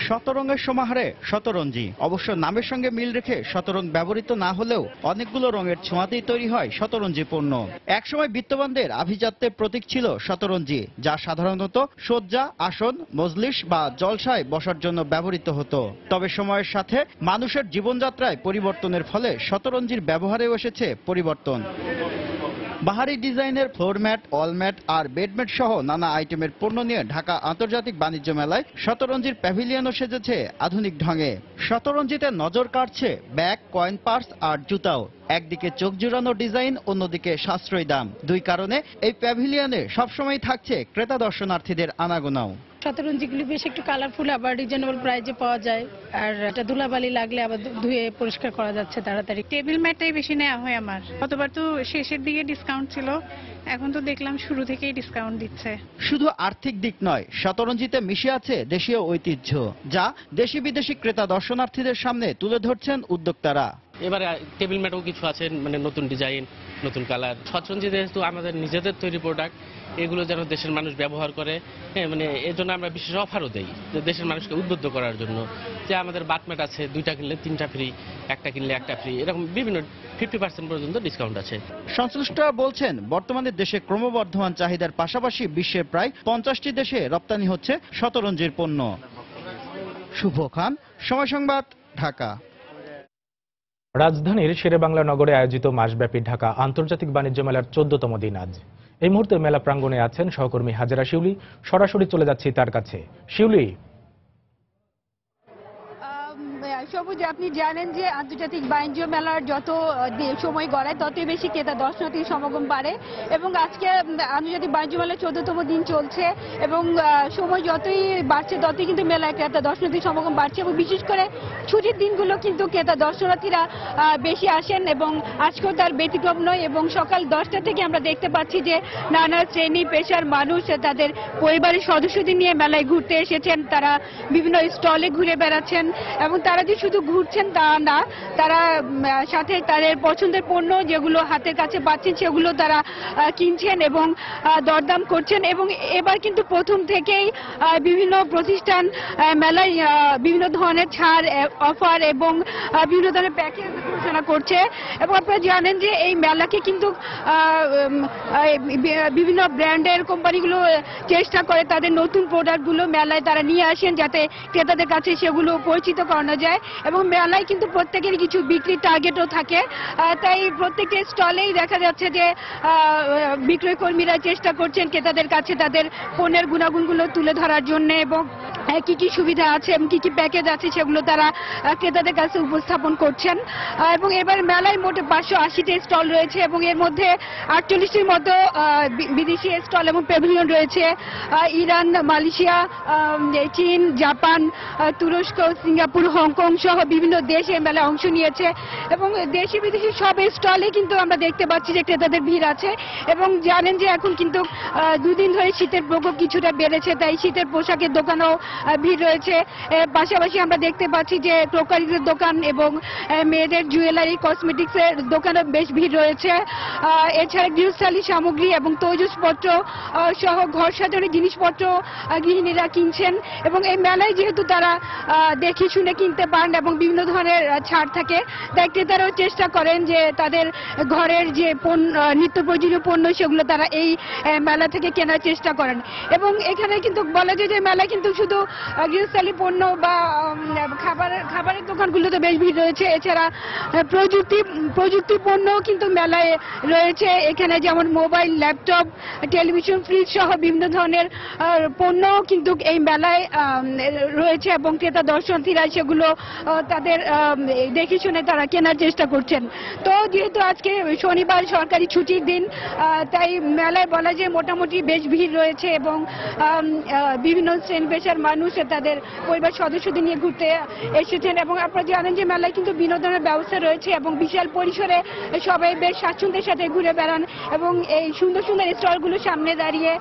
শতরঙের সমাহারে শতরঞ্জি, অবশ্য নামের সঙ্গে মিল রেখে শতরং ব্যবহৃত না হলেও অনেকগুলো রঙের ছোঁয়াতেই তৈরি হয় শতরঞ্জি পণ্য। একসময় বিত্তবানদের আভিজাত্যের প্রতীক ছিল শতরঞ্জি, যা সাধারণত সজ্জা, আসন, মজলিস বা জলসায় বসার জন্য ব্যবহৃত হতো। তবে সময়ের সাথে মানুষের জীবনযাত্রায় পরিবর্তনের ফলে শতরঞ্জির ব্যবহারেও এসেছে পরিবর্তন। বাহারি ডিজাইনের ফ্লোর ম্যাট, ওয়াল ম্যাট আর বেডম্যাট সহ নানা আইটেমের পণ্য নিয়ে ঢাকা আন্তর্জাতিক বাণিজ্য মেলায় শতরঞ্জির প্যাভিলিয়নও সেজেছে আধুনিক ঢঙে। শতরঞ্জিতে নজর কাড়ছে ব্যাগ, কয়েন পার্স আর জুতাও। একদিকে চোখ জুড়ানো ডিজাইন, অন্যদিকে সাশ্রয়ী দাম। দুই কারণে এই প্যাভিলিয়নে সবসময় থাকছে ক্রেতা দর্শনার্থীদের আনাগোনাও।
শতরঞ্জিগুলি বেশ একটু কালারফুল, আবার রিজনেবল প্রাইসে পাওয়া যায়, আর এটা ধুলাবালি লাগলে আবার ধুয়ে পরিষ্কার করা যাচ্ছে তাড়াতাড়ি। টেবিল ম্যাটটাই বেশি নেওয়া হয় আমার। গতবার তো শেষের দিকে ডিসকাউন্ট ছিল, এখন তো দেখলাম শুরু থেকেই ডিসকাউন্ট দিচ্ছে।
শুধু আর্থিক দিক নয়, শতরঞ্জিতে মিশে আছে দেশীয় ঐতিহ্য, যা দেশি বিদেশি ক্রেতা দর্শনার্থীদের সামনে তুলে ধরছেন উদ্যোক্তারা।
এবারে টেবিল ম্যাটও কিছু আছে, মানে নতুন ডিজাইন, নতুন কালার। শতরঞ্জি যেহেতু আমাদের নিজেদের তৈরি প্রোডাক্ট, এগুলো যেন দেশের মানুষ ব্যবহার করে, হ্যাঁ, মানে এর জন্য আমরা বিশেষ অফারও দেই, যে দেশের মানুষকে উদ্বুদ্ধ করার জন্য। যে আমাদের বাটম্যাট আছে, 2টা কিনলে 3টা ফ্রি, 1টা কিনলে 1টা ফ্রি, এরকম বিভিন্ন 50% পর্যন্ত ডিসকাউন্ট আছে।
সংশ্লিষ্টরা বলছেন, বর্তমানে দেশে ক্রমবর্ধমান চাহিদার পাশাপাশি বিশ্বের প্রায় 50টি দেশে রপ্তানি হচ্ছে শতরঞ্জির পণ্য। শুভ খান, সময় সংবাদ, ঢাকা।
রাজধানীর শেরেবাংলা নগরে আয়োজিত মাসব্যাপী ঢাকা আন্তর্জাতিক বাণিজ্য মেলার 14তম দিন আজ। এই মুহূর্তে মেলা প্রাঙ্গণে আছেন সহকর্মী হাজেরা শিউলি। সরাসরি চলে যাচ্ছি তার কাছে। শিউলি,
সবুজ, আপনি জানেন যে আন্তর্জাতিক বাণিজ্য মেলার যত সময় গড়ায় ততই বেশি ক্রেতা দর্শনার্থীর সমাগম বাড়ে, এবং আজকে আন্তর্জাতিক বাণিজ্য মেলার 14তম দিন চলছে, এবং সময় যতই বাড়ছে ততই কিন্তু মেলায় ক্রেতা দর্শনার্থীর সমাগম বাড়ছে, এবং বিশেষ করে ছুটির দিনগুলো কিন্তু ক্রেতা দর্শনার্থীরা বেশি আসেন, এবং আজকেও তার ব্যতিক্রম নয়। এবং সকাল 10টা থেকে আমরা দেখতে পাচ্ছি যে নানা শ্রেণী পেশার মানুষ তাদের পরিবারের সদস্যদের নিয়ে মেলায় ঘুরতে এসেছেন। তারা বিভিন্ন স্টলে ঘুরে বেড়াচ্ছেন, এবং তারা যে শুধু ঘুরছেন তা না, তারা সাথে তাদের পছন্দের পণ্য যেগুলো হাতের কাছে পাচ্ছেন সেগুলো তারা কিনছেন এবং দরদাম করছেন। এবং এবার কিন্তু প্রথম থেকেই বিভিন্ন প্রতিষ্ঠান মেলায় বিভিন্ন ধরনের ছাড়, অফার এবং বিভিন্ন ধরনের প্যাকেজ ঘোষণা করছে। এবং আপনারা জানেন যে এই মেলাকে কিন্তু বিভিন্ন ব্র্যান্ডের কোম্পানিগুলো চেষ্টা করে তাদের নতুন প্রোডাক্টগুলো মেলায় তারা নিয়ে আসেন, যাতে ক্রেতাদের কাছে সেগুলো পরিচিত করানো যায়। এবং মেলায় কিন্তু প্রত্যেকেরই কিছু বিক্রির টার্গেটও থাকে, তাই প্রত্যেকটা স্টলেই দেখা যাচ্ছে যে বিক্রয় কর্মীরা চেষ্টা করছেন ক্রেতাদের কাছে তাদের পণ্যের গুণাগুণগুলো তুলে ধরার জন্য, এবং কি কি সুবিধা আছে এবং কি কি প্যাকেজ আছে সেগুলো তারা ক্রেতাদের কাছে উপস্থাপন করছেন। এবং এবার মেলায় মোট 580টি স্টল রয়েছে, এবং এর মধ্যে 48টির মতো বিদেশি স্টল এবং প্যাভিলিয়ন রয়েছে। ইরান, মালয়েশিয়া, চীন, জাপান, তুরস্ক, সিঙ্গাপুর, হংকং সহ সহ বিভিন্ন দেশ এই মেলায় অংশ নিয়েছে এবং দেশি বিদেশি সব স্টলে কিন্তু আমরা দেখতে পাচ্ছি যে ক্রেতাদের ভিড় আছে এবং জানেন যে এখন কিন্তু দুদিন ধরে শীতের প্রকোপ কিছুটা বেড়েছে, তাই শীতের পোশাকের দোকানও ভিড় রয়েছে। পাশাপাশি আমরা দেখতে পাচ্ছি যে ক্রোকারিজের দোকান এবং মেয়েদের জুয়েলারি কসমেটিক্সের দোকানে বেশ ভিড় রয়েছে। এছাড়া গৃহস্থালী সামগ্রী এবং তৈজসপত্র সহ ঘর সাজানোর জিনিসপত্র গৃহিণীরা কিনছেন এবং এই মেলায় যেহেতু তারা দেখে শুনে কিনতে পারেন এবং বিভিন্ন ধরনের ছাড় থাকে, তাই ক্রেতারাও চেষ্টা করেন যে তাদের ঘরের যে নিত্য প্রয়োজনীয় পণ্য সেগুলো তারা এই মেলা থেকে কেনার চেষ্টা করেন। এবং এখানে কিন্তু বলা যায় যে মেলা কিন্তু শুধু গৃহস্থালী পণ্য বা খাবারের দোকানগুলোতে বেশ ভিড় রয়েছে, এছাড়া প্রযুক্তি পণ্য কিন্তু মেলায় রয়েছে। এখানে যেমন মোবাইল, ল্যাপটপ, টেলিভিশন, ফ্রিজ সহ বিভিন্ন ধরনের পণ্য কিন্তু এই মেলায় রয়েছে এবং ক্রেতা দর্শনার্থীরা সেগুলো তাদের দেখে শুনে তারা কেনার চেষ্টা করছেন। তো যেহেতু আজকে শনিবার সরকারি ছুটির দিন, তাই মেলায় বলা যায় মোটামুটি বেশ ভিড় রয়েছে এবং বিভিন্ন শ্রেণী পেশার মানুষ তাদের পরিবার সদস্যদের নিয়ে ঘুরতে এসেছেন এবং আপনারা জানেন যে মেলায় কিন্তু বিনোদনের ব্যবস্থা রয়েছে এবং বিশাল পরিসরে সবাই বেশ স্বাচ্ছন্দ্যের সাথে ঘুরে বেড়ান এবং এই সুন্দর সুন্দর স্টলগুলোর সামনে দাঁড়িয়ে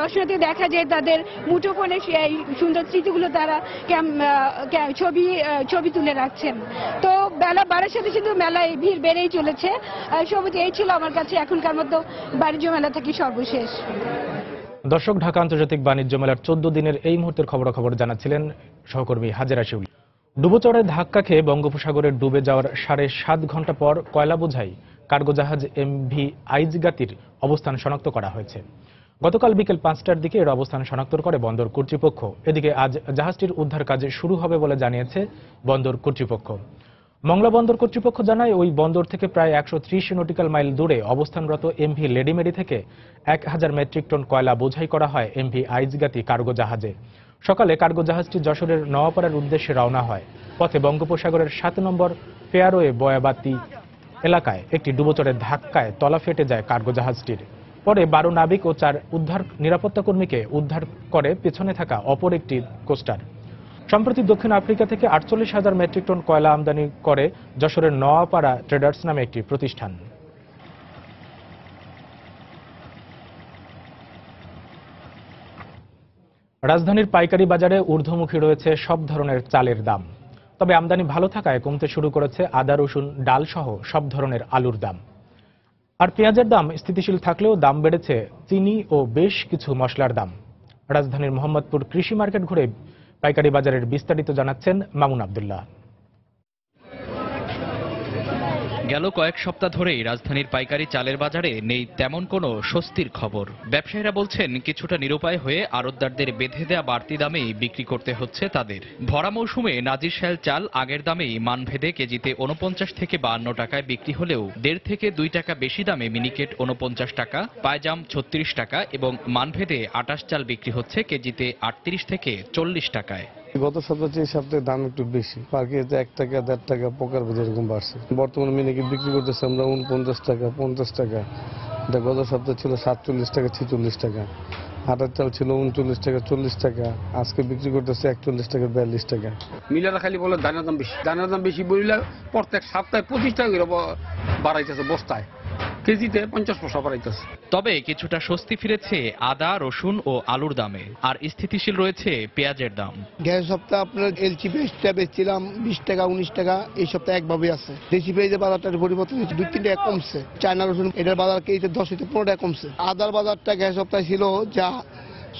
দর্শনার্থী দেখা যায় তাদের মুঠোফোনে এই সুন্দর স্মৃতিগুলো তারা ছবি তুলে রাখছেন। তো বেলা বাড়ার সাথে সাথে মেলায় ভিড় বেড়েই চলেছে। সবুজ, এই ছিল আমার কাছে এখনকার মতো বাণিজ্য মেলা থেকে সর্বশেষ।
দর্শক, ঢাকা আন্তর্জাতিক বাণিজ্য মেলার 14 দিনের এই মুহূর্তের খবরাখবর জানাচ্ছিলেন সহকর্মী হাজেরা শিউলি। ডুবোচড়ায় ধাক্কা খেয়ে বঙ্গোপসাগরে ডুবে যাওয়ার 7.5 ঘন্টা পর কয়লা বোঝাই কার্গো জাহাজ এমভি আইজগাতির অবস্থান শনাক্ত করা হয়েছে। গতকাল বিকেল 5টার দিকে এর অবস্থান শনাক্ত করে বন্দর কর্তৃপক্ষ। এদিকে আজ জাহাজটির উদ্ধার কাজ শুরু হবে বলে জানিয়েছে বন্দর কর্তৃপক্ষ। মংলা বন্দর কর্তৃপক্ষ জানায় ওই বন্দর থেকে প্রায় 130 নটিক্যাল মাইল দূরে অবস্থানরত এমভি লেডিমেরি থেকে 1000 মেট্রিক টন কয়লা বোঝাই করা হয় এমভি আইজগাতি কার্গো জাহাজে। সকালে কার্গো জাহাজটি যশোরের নওয়াপাড়ার উদ্দেশ্যে রওনা হয়। পথে বঙ্গোপসাগরের 7 নম্বর ফেয়ারওয়ে বয়াবাতি এলাকায় একটি ডুবোচরের ধাক্কায় তলা ফেটে যায় কার্গো জাহাজটির। পরে 12 নাবিক ও 4 উদ্ধার নিরাপত্তা কর্মীকে উদ্ধার করে পেছনে থাকা অপর একটি কোস্টার। সম্প্রতি দক্ষিণ আফ্রিকা থেকে 48,000 মেট্রিক টন কয়লা আমদানি করে যশোরের নওয়াপাড়া ট্রেডার্স নামে একটি প্রতিষ্ঠান। রাজধানীর পাইকারি বাজারে ঊর্ধ্বমুখী রয়েছে সব ধরনের চালের দাম। তবে আমদানি ভালো থাকায় কমতে শুরু করেছে আদা, রসুন, ডাল সহ সব ধরনের আলুর দাম। আর পেঁয়াজের দাম স্থিতিশীল থাকলেও দাম বেড়েছে চিনি ও বেশ কিছু মশলার দাম। রাজধানীর মোহাম্মদপুর কৃষি মার্কেট ঘুরে পাইকারি বাজারের বিস্তারিত জানাচ্ছেন মামুন আব্দুল্লাহ।
গেল কয়েক সপ্তাহ ধরেই রাজধানীর পাইকারি চালের বাজারে নেই তেমন কোনো স্বস্তির খবর। ব্যবসায়ীরা বলছেন কিছুটা নিরুপায় হয়ে আড়তদারদের বেঁধে দেয়া বাড়তি দামেই বিক্রি করতে হচ্ছে তাদের। ভরা মৌসুমে নাজিরশাইল চাল আগের দামেই মানভেদে কেজিতে 49 থেকে 52 টাকায় বিক্রি হলেও 1.5 থেকে 2 টাকা বেশি দামে মিনিকেট 49 টাকা, পায়জাম 36 টাকা এবং মানভেদে 28 চাল বিক্রি হচ্ছে কেজিতে 38 থেকে 40 টাকায়।
গত সপ্তাহে এই সপ্তাহে দাম একটু বেশি, পার কেজিতে 1 টাকা 1.5 টাকা প্রকার ভেদে এরকম বাড়ছে। বর্তমানে মিনিকেট বিক্রি করতেছে আমরা 49 টাকা 50 টাকা, এটা গত সপ্তাহে ছিল 47 টাকা 46 টাকা। আটার চাল ছিল 39 টাকা 40 টাকা, আজকে বিক্রি করতেছে 41 টাকা 42 টাকা।
মিলারা খালি বলে দানের দাম বেশি বললে প্রত্যেক সপ্তাহে 25 টাকা করে বাড়াইতেছে বস্তায়, কেজিতে 50 পয়সা বাড়াইতেছে।
তবে কিছুটা স্বস্তি ফিরেছে আদা, রসুন ও আলুর দামে, আর স্থিতিশীল রয়েছে পেঁয়াজের দাম।
গত সপ্তাহে আপনার এলচি পেঁয়াজটা বেচছিলাম 20 টাকা 19 টাকা, এই সপ্তাহে একভাবে আছে। দেশি পেঁয়াজের বাজারটার পরিবর্তন হয়েছে, 2-3 টাকা কমছে। চায়না রসুন এটার বাজার কেজিতে 10 থেকে 15 টাকা কমছে। আদার বাজারটা গত সপ্তাহে ছিল যা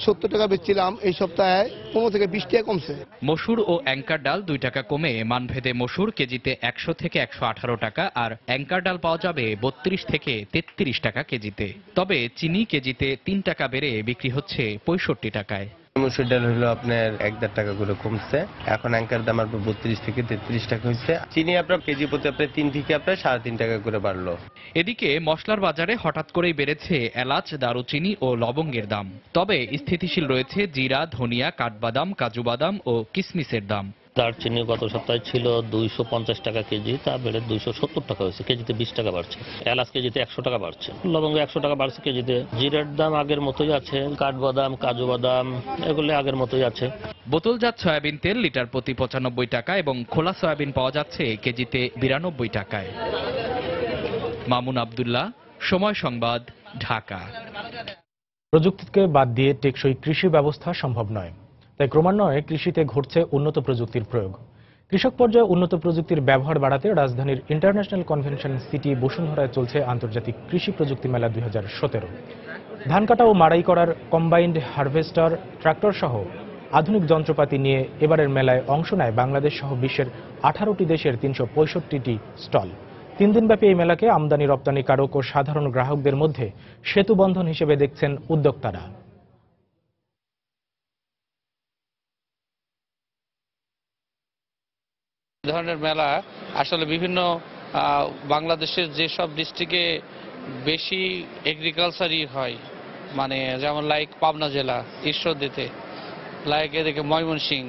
70 টাকা বেচছিলাম, এই সপ্তাহে 15 থেকে 20 টাকা কমছে।
মসুর ও অ্যাঙ্কার ডাল 2 টাকা কমে মানভেদে মসুর কেজিতে 100 থেকে 118 টাকা আর অ্যাঙ্কার ডাল পাওয়া যাবে 32 থেকে 33 টাকা কেজিতে। তবে চিনি কেজিতে 3 টাকা বেড়ে বিক্রি হচ্ছে 65 টাকায়।
মসুর ডাল হলো আপনার 1.5 টাকা করে কমছে, এখন অ্যাঙ্কার দাম আপনার 32 থেকে 33 টাকা হচ্ছে। চিনি আপনার কেজি প্রতি আপনার 3 থেকে আপনার 3.5 টাকা করে বাড়লো।
এদিকে মশলার বাজারে হঠাৎ করেই বেড়েছে এলাচ, দারুচিনি ও লবঙ্গের দাম। তবে স্থিতিশীল রয়েছে জিরা, ধনিয়া, কাঠবাদাম, কাজু বাদাম ও কিসমিসের দাম।
দারচিনি গত সপ্তাহে ছিল 250 টাকা কেজি, তা বেড়ে 270 টাকা হয়েছে, কেজিতে 20 টাকা বাড়ছে। এলাচ কেজিতে 100 টাকা বাড়ছে, লবঙ্গ 100 টাকা বাড়ছে কেজিতে। জিরার দাম আগের মতোই আছে, কাঠবাদাম, কাজু বাদাম এগুলো আগের মতোই আছে।
বোতলজাত সয়াবিন তেল লিটার প্রতি 95 টাকা এবং খোলা সয়াবিন পাওয়া যাচ্ছে কেজিতে 92 টাকায়। মামুন আব্দুল্লাহ, সময় সংবাদ, ঢাকা।
প্রযুক্তিকে বাদ দিয়ে টেকসই কৃষি ব্যবস্থা সম্ভব নয়, তাই ক্রমান্বয়ে কৃষিতে ঘটছে উন্নত প্রযুক্তির প্রয়োগ। কৃষক পর্যায়ে উন্নত প্রযুক্তির ব্যবহার বাড়াতে রাজধানীর ইন্টারন্যাশনাল কনভেনশন সিটি বসুন্ধরায় চলছে আন্তর্জাতিক কৃষি প্রযুক্তি মেলা 2017। ধান কাটা ও মাড়াই করার কম্বাইন্ড হারভেস্টার, ট্রাক্টর সহ আধুনিক যন্ত্রপাতি নিয়ে এবারের মেলায় অংশ নেয় বাংলাদেশ সহ বিশ্বের 18টি দেশের 365টি স্টল। 3 দিনব্যাপী এই মেলাকে আমদানি রপ্তানিকারক ও সাধারণ গ্রাহকদের মধ্যে সেতুবন্ধন হিসেবে দেখছেন উদ্যোক্তারা।
ধরনের মেলা আসলে বিভিন্ন বাংলাদেশের যেসব ডিস্ট্রিক্টে বেশি এগ্রিকালচারই হয়, মানে যেমন লাইক পাবনা জেলা, ঈশ্বরদীতে, লাইক এদিকে ময়মনসিংহ,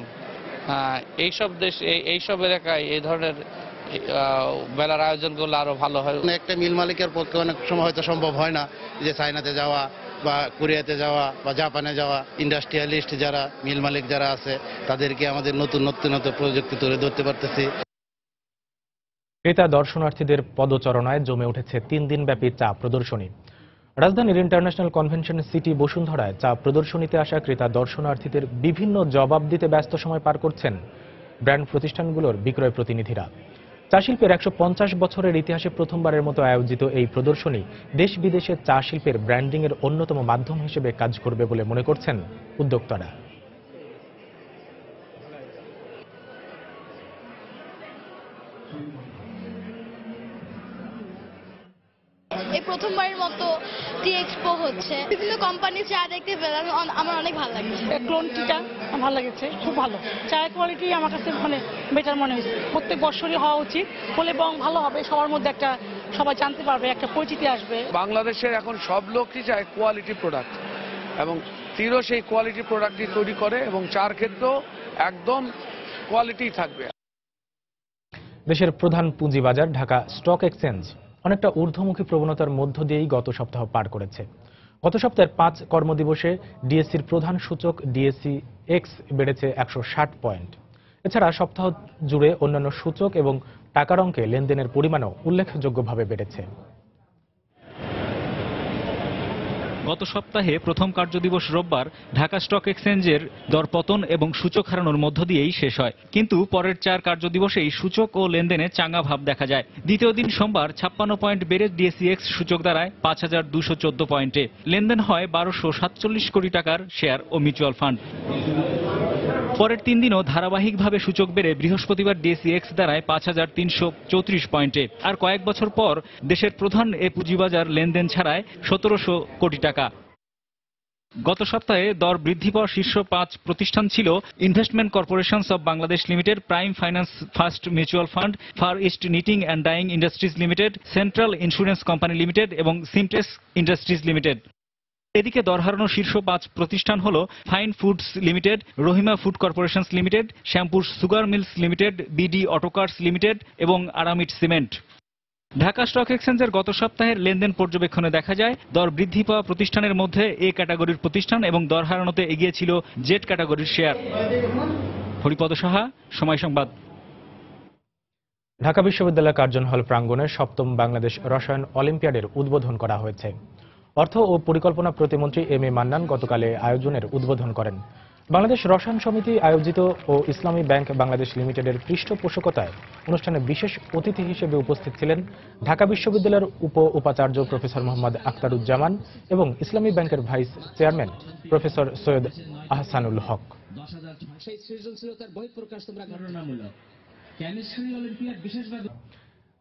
এইসব এলাকায় এই ধরনের মেলার আয়োজন করলে আরো ভালো হয়।
একটা মিল মালিকের পক্ষে অনেক সময় হয়তো সম্ভব হয় না যে চায়নাতে যাওয়া বা কোরিয়াতে যাওয়া বা জাপানে যাওয়া। ইন্ডাস্ট্রিয়ালিস্ট যারা, মিল মালিক যারা আছে, তাদেরকে আমাদের নতুন প্রযুক্তি তুলে ধরতে পারতেছি।
ক্রেতা দর্শনার্থীদের পদচারণায় জমে উঠেছে 3 দিনব্যাপী চা প্রদর্শনী। রাজধানীর ইন্টারন্যাশনাল কনভেনশন সিটি বসুন্ধরায় চা প্রদর্শনীতে আসা ক্রেতা দর্শনার্থীদের বিভিন্ন জবাব দিতে ব্যস্ত সময় পার করছেন ব্র্যান্ড প্রতিষ্ঠানগুলোর বিক্রয় প্রতিনিধিরা। চা শিল্পের 150 বছরের ইতিহাসে প্রথমবারের মতো আয়োজিত এই প্রদর্শনী দেশ বিদেশে চা শিল্পের ব্র্যান্ডিংয়ের অন্যতম মাধ্যম হিসেবে কাজ করবে বলে মনে করছেন উদ্যোক্তারা।
এই প্রথমবারের মতো টি এক্সপো হচ্ছে, বিভিন্ন কোম্পানির চা দেখতে পেলাম, আমার অনেক ভালো লাগছে।
ক্লোন টিটা ভালো লাগছে, খুব ভালো। চায়ের কোয়ালিটি আমার কাছে বেটার মনে হয়েছে। প্রত্যেক বছরই হওয়া উচিত, হলে এবং ভালো হবে, সবার মধ্যে একটা সবাই জানতে পারবে, একটা পরিচিতি আসবে।
বাংলাদেশের এখন সব লোকই চায় কোয়ালিটি প্রোডাক্ট, এবং তিরও সেই কোয়ালিটি প্রোডাক্টই তৈরি করে, এবং চার ক্ষেত্রেও একদম কোয়ালিটি থাকবে।
দেশের প্রধান পুঁজিবাজার ঢাকা স্টক এক্সচেঞ্জ অনেকটা ঊর্ধ্বমুখী প্রবণতার মধ্য দিয়েই গত সপ্তাহ পার করেছে। গত সপ্তাহের 5 কর্মদিবসে ডিএসসির প্রধান সূচক ডিএসসি এক্স বেড়েছে 160 পয়েন্ট। এছাড়া সপ্তাহ জুড়ে অন্যান্য সূচক এবং টাকার অঙ্কে লেনদেনের পরিমাণও উল্লেখযোগ্যভাবে বেড়েছে।
গত সপ্তাহে প্রথম কার্যদিবস রোববার ঢাকা স্টক এক্সচেঞ্জের দরপতন এবং সূচক হারানোর মধ্য দিয়েই শেষ হয়, কিন্তু পরের 4 কার্যদিবসেই সূচক ও লেনদেনে চাঙ্গা ভাব দেখা যায়। দ্বিতীয় দিন সোমবার 56 পয়েন্ট বেড়ে ডিএসসিএক্স সূচক দাঁড়ায় 5214 পয়েন্টে। লেনদেন হয় 1247 কোটি টাকার শেয়ার ও মিউচুয়াল ফান্ড। পরের 3 দিনও ধারাবাহিকভাবে সূচক বেড়ে বৃহস্পতিবার ডিএসসিএক্স দাঁড়ায় 5334 পয়েন্টে। আর কয়েক বছর পর দেশের প্রধান এ পুঁজিবাজার লেনদেন ছাড়ায় 1700 কোটি টাকা। গত সপ্তাহে দর বৃদ্ধি পাওয়া শীর্ষ 5 প্রতিষ্ঠান ছিল investment corporations of Bangladesh limited, prime finance first mutual fund, far east knitting and dyeing industries limited, central insurance company limited এবং সিমটেস ইন্ডাস্ট্রিজ লিমিটেড। এদিকে দর হারানো শীর্ষ 5 প্রতিষ্ঠান হল fine foods limited, Rahima food corporations limited, Shyampur sugar mills limited, BD autocars limited এবং Aramit cement. Dhaka stock এক্সচেঞ্জের গত সপ্তাহের লেনদেন পর্যবেক্ষণে দেখা যায় দর বৃদ্ধি পাওয়া প্রতিষ্ঠানের মধ্যে এ ক্যাটাগরির প্রতিষ্ঠান এবং দর হারানোতে এগিয়ে ছিল জেড ক্যাটাগরির শেয়ার। হরিপদ সাহা, সময় সংবাদ।
ঢাকা বিশ্ববিদ্যালয় কার্জন হল প্রাঙ্গণে 7ম বাংলাদেশ রসায়ন অলিম্পিয়াডের উদ্বোধন করা হয়েছে। অর্থ ও পরিকল্পনা প্রতিমন্ত্রী এম এ মান্নান গতকাল আয়োজনের উদ্বোধন করেন। বাংলাদেশ রসায়ন সমিতি আয়োজিত ও ইসলামী ব্যাংক বাংলাদেশ লিমিটেডের পৃষ্ঠপোষকতায় অনুষ্ঠানে বিশেষ অতিথি হিসেবে উপস্থিত ছিলেন ঢাকা বিশ্ববিদ্যালয়ের উপাচার্য প্রফেসর মোহাম্মদ আখতারুজ্জামান এবং ইসলামী ব্যাংকের vice chairman professor Syed Ahsanul Haque.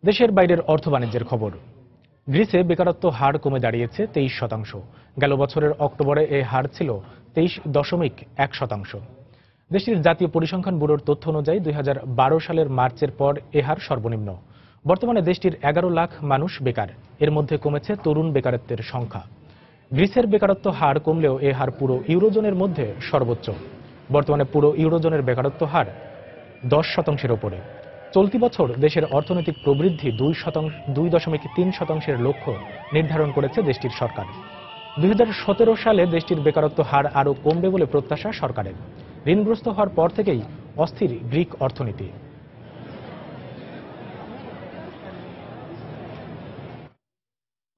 দেশের বাইরের অর্থ বাণিজ্যের খবর। গ্রিসে বেকারত্ব হার কমে দাঁড়িয়েছে 23%। গেল বছরের অক্টোবরে এই হার ছিল 23.1%। দেশটির জাতীয় পরিসংখ্যান ব্যুরোর তথ্য অনুযায়ী 2012 সালের মার্চের পর এ হার সর্বনিম্ন। বর্তমানে দেশটির 11 লাখ মানুষ বেকার, এর মধ্যে কমেছে তরুণ বেকারত্বের সংখ্যা। গ্রিসের বেকারত্ব হার কমলেও এ হার পুরো ইউরোজোনের মধ্যে সর্বোচ্চ। বর্তমানে পুরো ইউরোজোনের বেকারত্ব হার 10% ওপরে। চলতি বছর দেশের অর্থনৈতিক প্রবৃদ্ধি 2.3% লক্ষ্য নির্ধারণ করেছে দেশটির সরকার। 2017 সালে দেশটির বেকারত্ব হার আরও কমবে বলে প্রত্যাশা সরকারের। ঋণগ্রস্ত হওয়ার পর থেকেই অস্থির গ্রিক অর্থনীতি।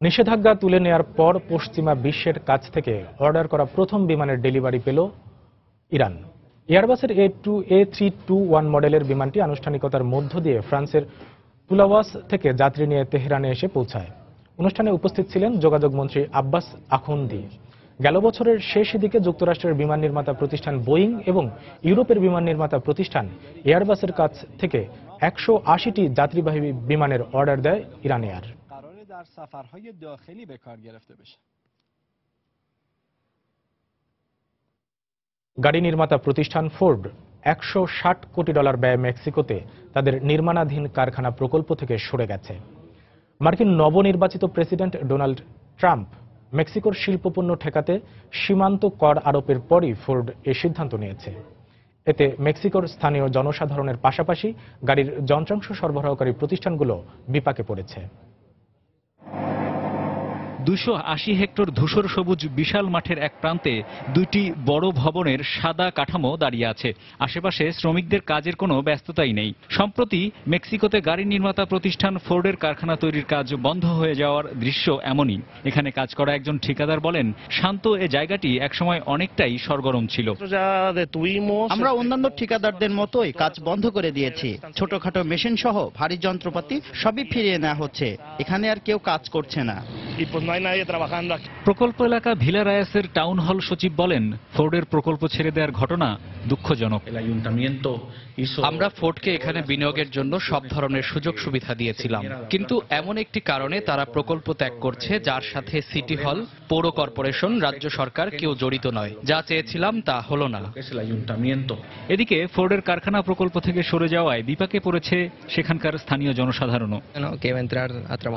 নিষেধাজ্ঞা তুলে নেয়ার পর পশ্চিমা বিশ্বের কাছ থেকে অর্ডার করা প্রথম বিমানের ডেলিভারি পেল ইরান। এয়ারবাসের A321 মডেলের বিমানটি আনুষ্ঠানিকতার মধ্য দিয়ে ফ্রান্সের তুলাওয়াস থেকে যাত্রী নিয়ে তেহরানে এসে পৌঁছায়। অনুষ্ঠানে উপস্থিত ছিলেন যোগাযোগ মন্ত্রী আব্বাস আখুন্দি। গেল বছরের শেষ দিকে যুক্তরাষ্ট্রের বিমান নির্মাতা প্রতিষ্ঠান বোয়িং এবং ইউরোপের বিমান নির্মাতা প্রতিষ্ঠান এয়ারবাসের কাছ থেকে 180টি যাত্রীবাহী বিমানের অর্ডার দেয় ইরান এয়ার। গাড়ি নির্মাতা প্রতিষ্ঠান ফোর্ড $160 কোটি ব্যয়ে মেক্সিকোতে তাদের নির্মাণাধীন কারখানা প্রকল্প থেকে সরে গেছে। মার্কিন নবনির্বাচিত প্রেসিডেন্ট ডোনাল্ড ট্রাম্প মেক্সিকোর শিল্পপণ্য ঠেকাতে সীমান্ত কর আরোপের পরই ফোর্ড এ সিদ্ধান্ত নিয়েছে। এতে মেক্সিকোর স্থানীয় জনসাধারণের পাশাপাশি গাড়ির যন্ত্রাংশ সরবরাহকারী প্রতিষ্ঠানগুলো বিপাকে পড়েছে।
280 হেক্টর ধূসর সবুজ বিশাল মাঠের এক প্রান্তে দুইটি বড় ভবনের সাদা কাঠামো দাঁড়িয়ে আছে। আশেপাশে শ্রমিকদের কাজের কোনো ব্যস্ততাই নেই। সম্প্রতি মেক্সিকোতে গাড়ি নির্মাতা প্রতিষ্ঠান ফোর্ডের কারখানা তৈরির কাজ বন্ধ হয়ে যাওয়ার দৃশ্য এমনই। এখানে কাজ করা একজন ঠিকাদার বলেন, শান্ত এ জায়গাটি একসময় অনেকটাই সরগরম ছিল।
আমরা অন্যান্য ঠিকাদারদের মতোই কাজ বন্ধ করে দিয়েছি। ছোটখাটো মেশিন সহ ভারী যন্ত্রপাতি সবই ফিরিয়ে নেওয়া হচ্ছে। এখানে আর কেউ কাজ করছে না।
প্রকল্প এলাকা ভিলা রায়াসের টাউন হল সচিব বলেন, ফোর্ডের প্রকল্প ছেড়ে দেওয়ার ঘটনা দুঃখজনক।
আমরা ফোর্ডকে এখানে বিনিয়োগের জন্য সব ধরনের সুযোগ সুবিধা দিয়েছিলাম, কিন্তু এমন একটি কারণে তারা প্রকল্প ত্যাগ করছে যার সাথে সিটি হল, পৌর কর্পোরেশন, রাজ্য সরকার কেউ জড়িত নয়। যা চেয়েছিলাম তা হলো না।
এদিকে ফোর্ডের কারখানা প্রকল্প থেকে সরে যাওয়ায় বিপাকে পড়েছে সেখানকার স্থানীয় জনসাধারণও।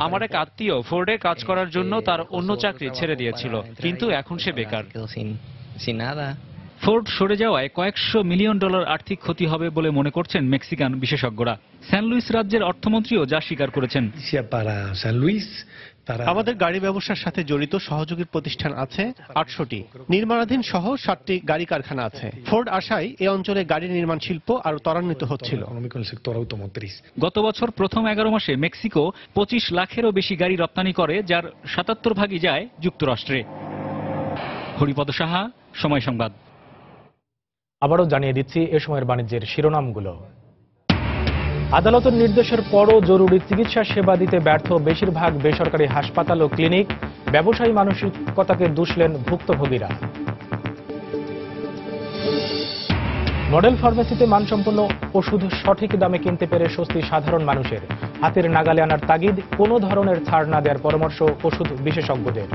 আমার এক আত্মীয় ফোর্ডে কাজ করার জন্য তার অন্য চাকরি ছেড়ে দিয়েছিল, কিন্তু এখন সে বেকার।
ফোর্ড সরে যাওয়ায় $কয়েকশো মিলিয়ন আর্থিক ক্ষতি হবে বলে মনে করছেন মেক্সিকান বিশেষজ্ঞরা। সেন্ট লুইস রাজ্যের অর্থমন্ত্রীও যা স্বীকার করেছেন।
আমাদের গাড়ি ব্যবসার সাথে জড়িত সহযোগী প্রতিষ্ঠান আছে 800টি, নির্মাণাধীন সহ 7টি গাড়ি কারখানা আছে। ফোর্ড আশায় এই অঞ্চলে গাড়ি নির্মাণ শিল্প আরো ত্বরান্বিত হচ্ছিল।
গত বছর প্রথম 11 মাসে মেক্সিকো 25 লাখেরও বেশি গাড়ি রপ্তানি করে, যার 77 ভাগই যায় যুক্তরাষ্ট্রে। হরিপদ সাহা, সময় সংবাদ।
আবারও জানিয়ে দিচ্ছি এ সময়ের বাণিজ্যের শিরোনামগুলো। আদালতের নির্দেশের পরও জরুরি চিকিৎসা সেবা দিতে ব্যর্থ বেশিরভাগ বেসরকারি হাসপাতাল ও ক্লিনিক, ব্যবসায়ী মানসিকতাকে দুষলেন ভুক্তভোগীরা। মডেল ফার্মেসিতে মানসম্পন্ন ওষুধ সঠিক দামে কিনতে পেরে স্বস্তি সাধারণ মানুষের। হাতের নাগালে আনার তাগিদ, কোনো ধরনের ছাড় না দেওয়ার পরামর্শ ওষুধ বিশেষজ্ঞদের।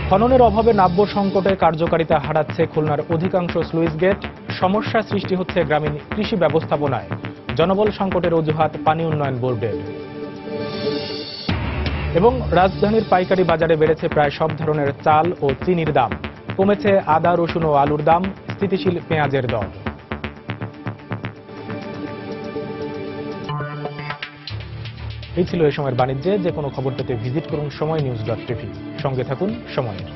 খননের অভাবে নাব্য সংকটে কার্যকারিতা হারাচ্ছে খুলনার অধিকাংশ স্লুইস গেট। সমস্যা সৃষ্টি হচ্ছে গ্রামীণ কৃষি ব্যবস্থাপনায়। জনবল সংকটের অজুহাত পানি উন্নয়ন বোর্ডের। এবং রাজধানীর পাইকারি বাজারে বেড়েছে প্রায় সব ধরনের চাল ও চিনির দাম। কমেছে আদা, রসুন ও আলুর দাম, স্থিতিশীল পেঁয়াজের দর। এই ছিল এই সময়ের বাণিজ্যে। যে কোনো খবর পেতে ভিজিট করুন সময়নিউজ.tv। সঙ্গে থাকুন সময়ের।